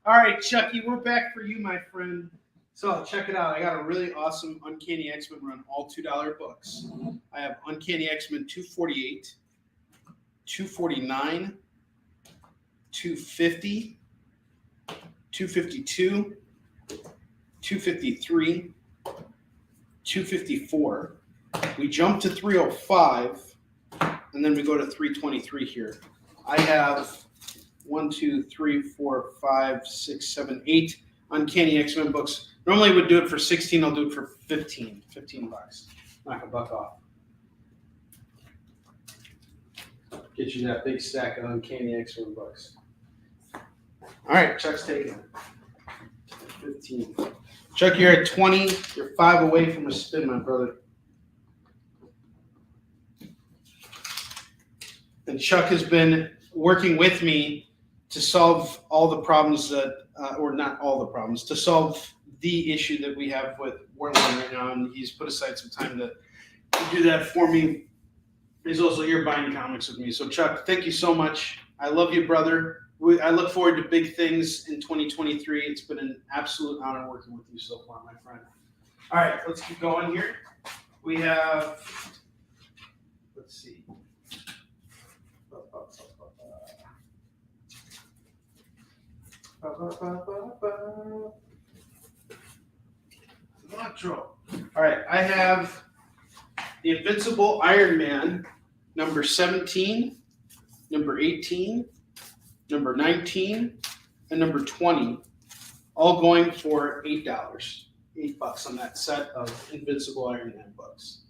All right, Chucky, we're back for you, my friend. So check it out. I got a really awesome Uncanny X-Men run, all $2 books. I have Uncanny X-Men 248, 249, 250, 252, 253, 254. We jump to 305, and then we go to 323 here. I have 1, 2, 3, 4, 5, 6, 7, 8 Uncanny X-Men books. Normally would do it for 16. I'll do it for 15 bucks. Knock a buck off. Get you that big stack of Uncanny X-Men books. All right, Chuck's taking it. 15. Chuck, you're at 20. You're 5 away from a spin, my brother. And Chuck has been working with me to solve all the problems that, or not all the problems, to solve the issue that we have with Warline right now. And he's put aside some time to do that for me. He's also here buying comics with me. So Chuck, thank you so much. I love you, brother. I look forward to big things in 2023. It's been an absolute honor working with you so far, my friend. All right, let's keep going here. We have, let's see. All right, I have the Invincible Iron Man, number 17, number 18, number 19, and number 20, all going for $8. $8 on that set of Invincible Iron Man books.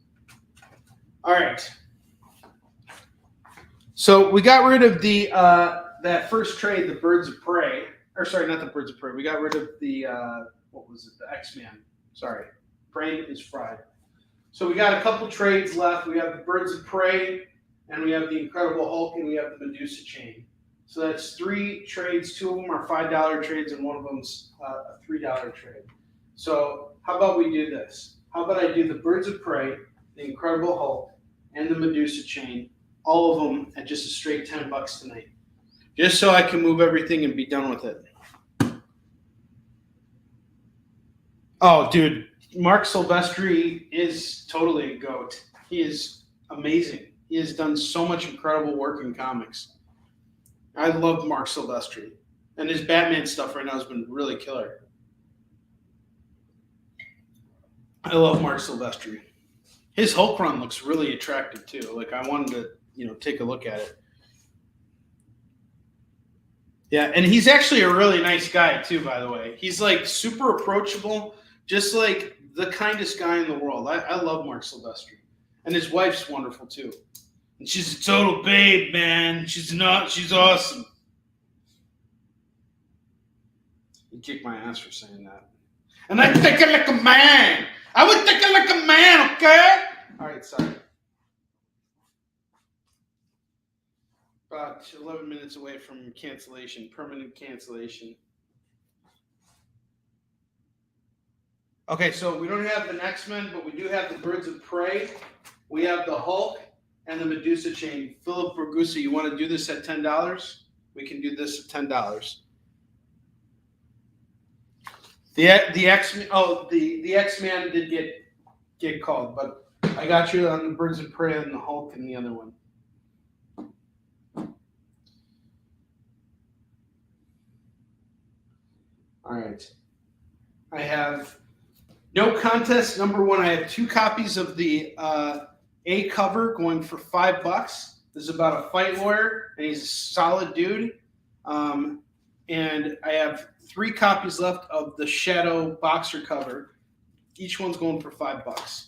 All right. So we got rid of the that first trade, the Birds of Prey. Or sorry, not the Birds of Prey. We got rid of the what was it? The X-Man. Sorry, brain is fried. So we got a couple trades left. We have the Birds of Prey, and we have the Incredible Hulk, and we have the Medusa chain. So that's 3 trades. 2 of them are $5 trades, and one of them's a $3 trade. So how about we do this? How about I do the Birds of Prey, the Incredible Hulk, and the Medusa chain, all of them at just a straight $10 tonight, just so I can move everything and be done with it. Oh, dude, Mark Silvestri is totally a goat. He is amazing. He has done so much incredible work in comics. I love Mark Silvestri. And his Batman stuff right now has been really killer. I love Mark Silvestri. His Hulk run looks really attractive too. Like I wanted to, take a look at it. Yeah, and he's actually a really nice guy too, by the way. He's like super approachable, just like the kindest guy in the world. I love Mark Silvestri. And his wife's wonderful too. And she's a total babe, man. She's awesome. You kicked my ass for saying that. And I think it like a man. I would think it like a man, okay? All right, sorry. About 11 minutes away from cancellation, permanent cancellation. Okay, so we don't have the X-Men, but we do have the Birds of Prey. We have the Hulk and the Medusa chain. Philip Bergusa, you want to do this at $10? We can do this at $10. The X-Men. Oh, the X-Man did get called, but I got you on the Birds of Prey and the Hulk and the other one. All right. I have no contest. Number 1, I have 2 copies of the A cover going for $5. This is about a fight lawyer, and he's a solid dude. And I have 3 copies left of the Shadow boxer cover. Each one's going for $5.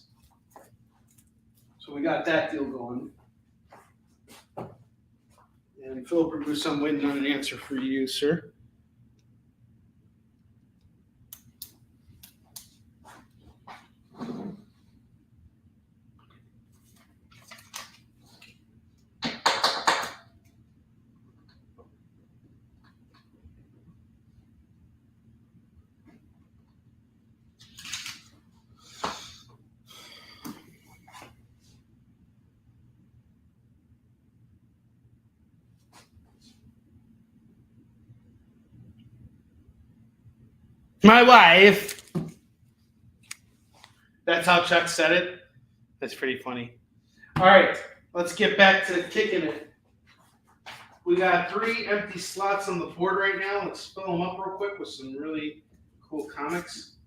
So we got that deal going. And Philip Bruce, I'm waiting on an answer for you, sir. My wife. That's how Chuck said it. That's pretty funny. All right, let's get back to kicking it. We got 3 empty slots on the board right now. Let's fill them up real quick with some really cool comics.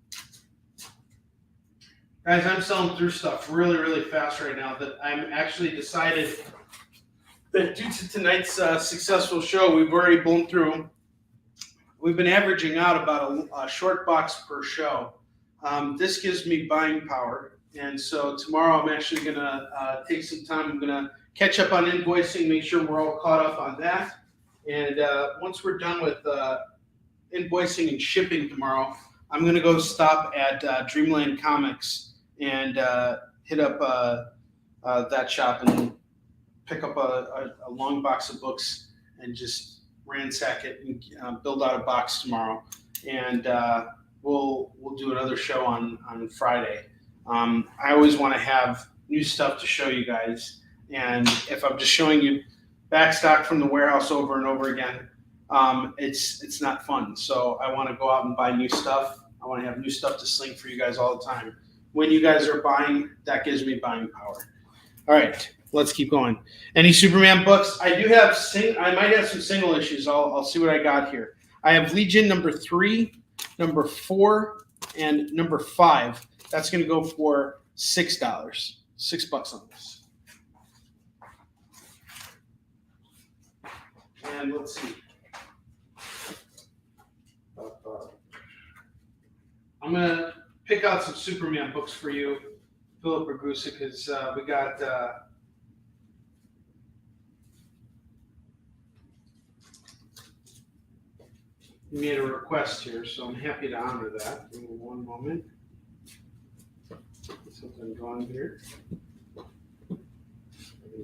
Guys, I'm selling through stuff really, really fast right now that I'm actually decided that due to tonight's successful show, we've already blown through. We've been averaging out about a short box per show. This gives me buying power. And so tomorrow I'm actually going to take some time. I'm going to catch up on invoicing, make sure we're all caught up on that. And once we're done with invoicing and shipping tomorrow, I'm going to go stop at Dreamland Comics and hit up that shop and pick up a long box of books and just ransack it and build out a box tomorrow. And we'll do another show on Friday. I always want to have new stuff to show you guys. And if I'm just showing you back stock from the warehouse over and over again, it's not fun. So I want to go out and buy new stuff. I want to have new stuff to sling for you guys all the time. When you guys are buying, that gives me buying power. All right, let's keep going. Any Superman books? I do have I might have some single issues. I'll see what I got here. I have Legion number 3, number 4, and number 5. That's going to go for $6. $6 on this. And let's see. I'm going to pick out some Superman books for you, Philip Ragusa, because we got you made a request here, so I'm happy to honor that. Give me one moment. Get something going here.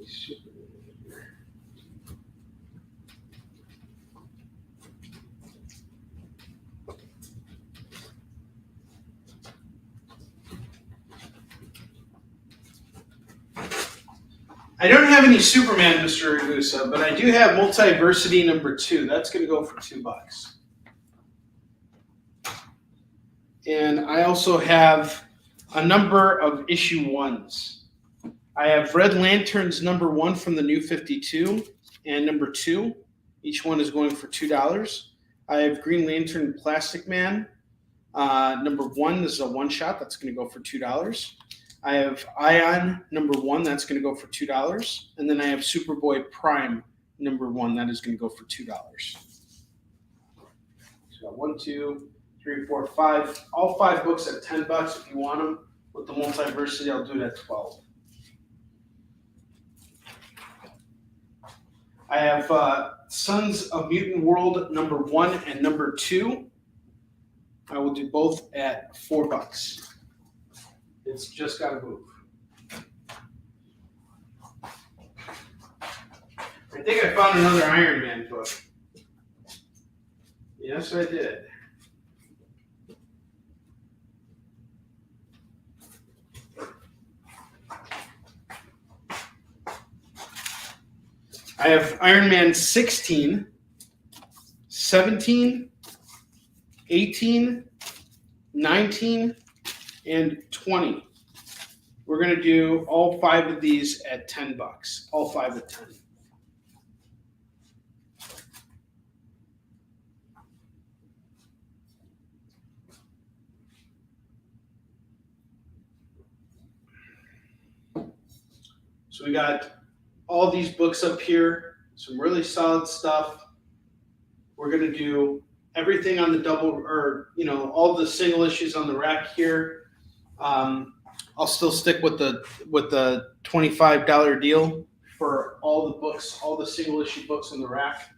Superman here. I don't have any Superman, Mr. Ragusa, but I do have Multiversity number 2. That's going to go for $2. And I also have a number of issue 1s. I have Red Lanterns number 1 from the New 52 and number 2. Each one is going for $2. I have Green Lantern Plastic Man number 1. This is a one-shot. That's going to go for $2. I have Ion number 1. That's going to go for $2. And then I have Superboy Prime number 1. That is going to go for $2. So 1, 2, 3, 4, 5. All 5 books at $10 if you want them. With the Multiversity, I'll do it at $12. I have Sons of Mutant World number 1 and number 2. I will do both at $4. It's just got to move. I think I found another Iron Man book. Yes, I did. I have Iron Man 16, 17, 18, 19, and 20. We're going to do all 5 of these at $10. All 5 at 10. So we got all these books up here, some really solid stuff. We're going to do everything on the double, or all the single issues on the rack here. I'll still stick with the $25 deal for all the books, all the single issue books on the rack.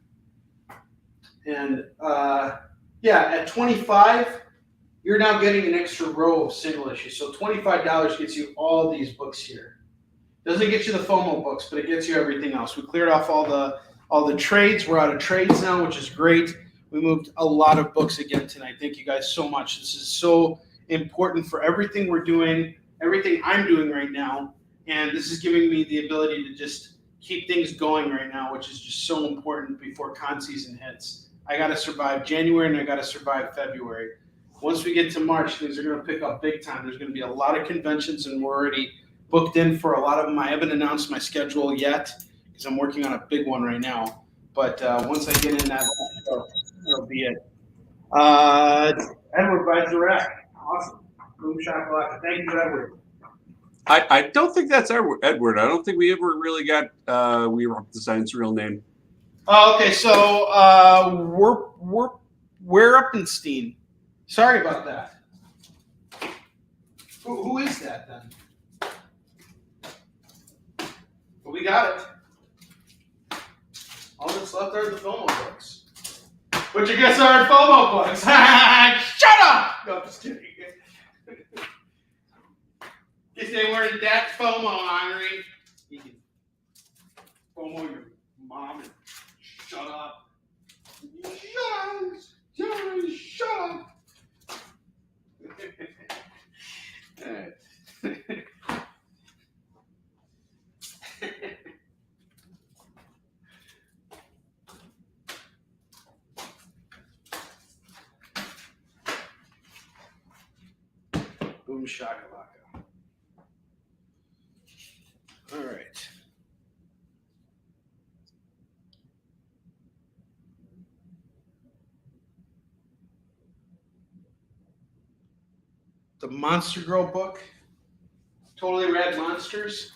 And at $25, you're now getting an extra row of single issues. So $25 gets you all these books here. Doesn't get you the FOMO books, but it gets you everything else. We cleared off all the trades. We're out of trades now, which is great. We moved a lot of books again tonight. Thank you guys so much. This is so important for everything we're doing, everything I'm doing right now. And this is giving me the ability to just keep things going right now, which is just so important before con season hits. I got to survive January and I got to survive February. once we get to March, things are going to pick up big time. There's going to be a lot of conventions, and we're already booked in for a lot of them. I haven't announced my schedule yet because I'm working on a big one right now. But once I get in that, that'll be it. Edward by Direct. Awesome. Boom Shakalaka. Thank you, Edward. I don't think that's Edward. I don't think we ever really got We Rock Design's real name. Oh, okay. So we're Uppenstein. Sorry about that. Who is that then? Well, we got it. All that's left are the FOMO books. Which I guess are FOMO books. Shut up! No, I'm just kidding. Guess they weren't that FOMO, Onrie. You can FOMO your mom and shut up. Shut up. Boom shakalaka. All right. The Monster Girl book, Totally Rad Monsters.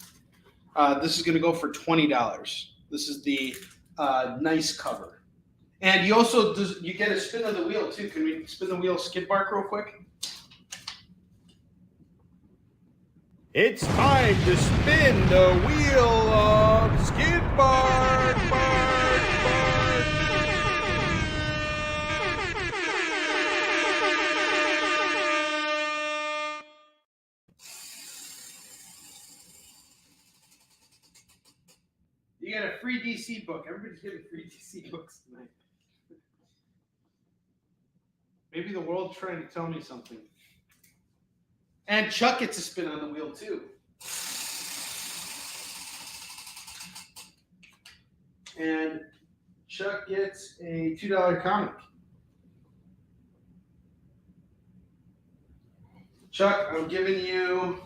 This is going to go for $20. This is the nice cover. And you also you get a spin of the wheel too. Can we spin the wheel skid bark real quick? It's time to spin the wheel of skid bark, bark, bark. You got a free DC book. Everybody's getting free DC books tonight. Maybe the world's trying to tell me something. And Chuck gets a spin on the wheel too. And Chuck gets a $2 comic. Chuck, I'm giving you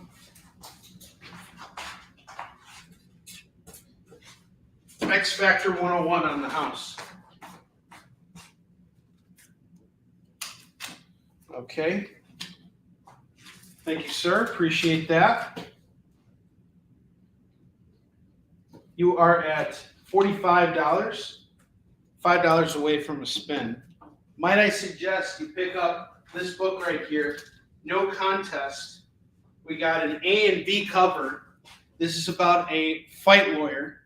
X Factor 101 on the house. Okay. Thank you, sir. Appreciate that. You are at $45, $5 away from a spin. Might I suggest you pick up this book right here, No Contest. We got an A and B cover. This is about a fight lawyer,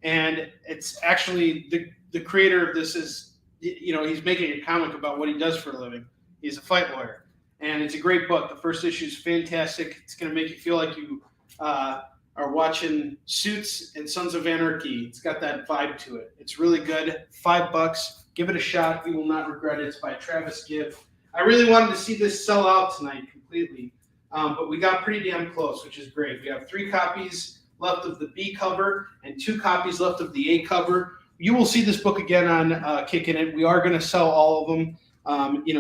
and it's actually the creator of this is, he's making a comic about what he does for a living. He's a fight lawyer. And it's a great book. The first issue is fantastic. It's going to make you feel like you are watching Suits and Sons of Anarchy. It's got that vibe to it. It's really good. $5. Give it a shot. You will not regret it. It's by Travis Gibb. I really wanted to see this sell out tonight completely, but we got pretty damn close, which is great. We have 3 copies left of the B cover and 2 copies left of the A cover. You will see this book again on Kickin It. We are going to sell all of them.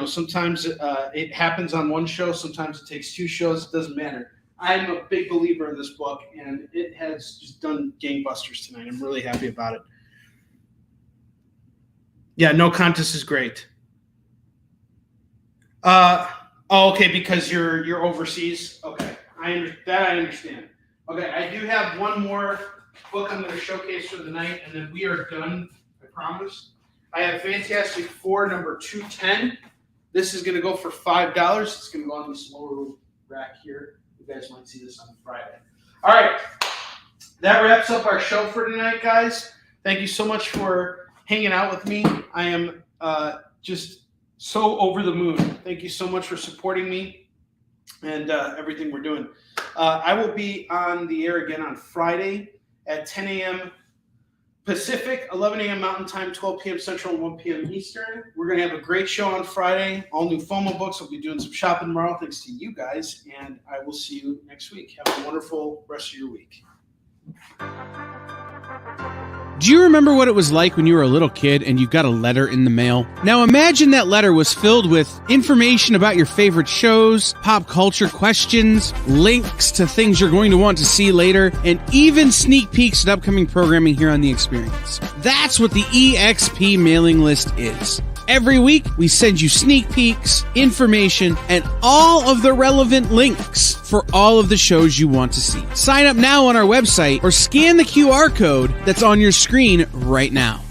Sometimes it happens on one show. Sometimes it takes 2 shows. It doesn't matter. I'm a big believer in this book, and it has just done gangbusters tonight. I'm really happy about it. Yeah, No Contest is great. Okay, because you're overseas. Okay, I understand. Okay, I do have one more book I'm going to showcase for the night, and then we are done. I promise. I have Fantastic Four number 210. This is going to go for $5. It's going to go on this lower rack here. You guys might see this on Friday. All right. That wraps up our show for tonight, guys. Thank you so much for hanging out with me. I am just so over the moon. Thank you so much for supporting me and everything we're doing. I will be on the air again on Friday at 10 a.m. Pacific, 11 a.m. Mountain Time, 12 p.m. Central, and 1 p.m. Eastern. We're going to have a great show on Friday. All new FOMO books. We'll be doing some shopping tomorrow, thanks to you guys. And I will see you next week. Have a wonderful rest of your week. Do you remember what it was like when you were a little kid and you got a letter in the mail? Now imagine that letter was filled with information about your favorite shows, pop culture questions, links to things you're going to want to see later, and even sneak peeks at upcoming programming here on The Experience. That's what the EXP mailing list is. Every week, we send you sneak peeks, information, and all of the relevant links for all of the shows you want to see. Sign up now on our website or scan the QR code that's on your screen right now.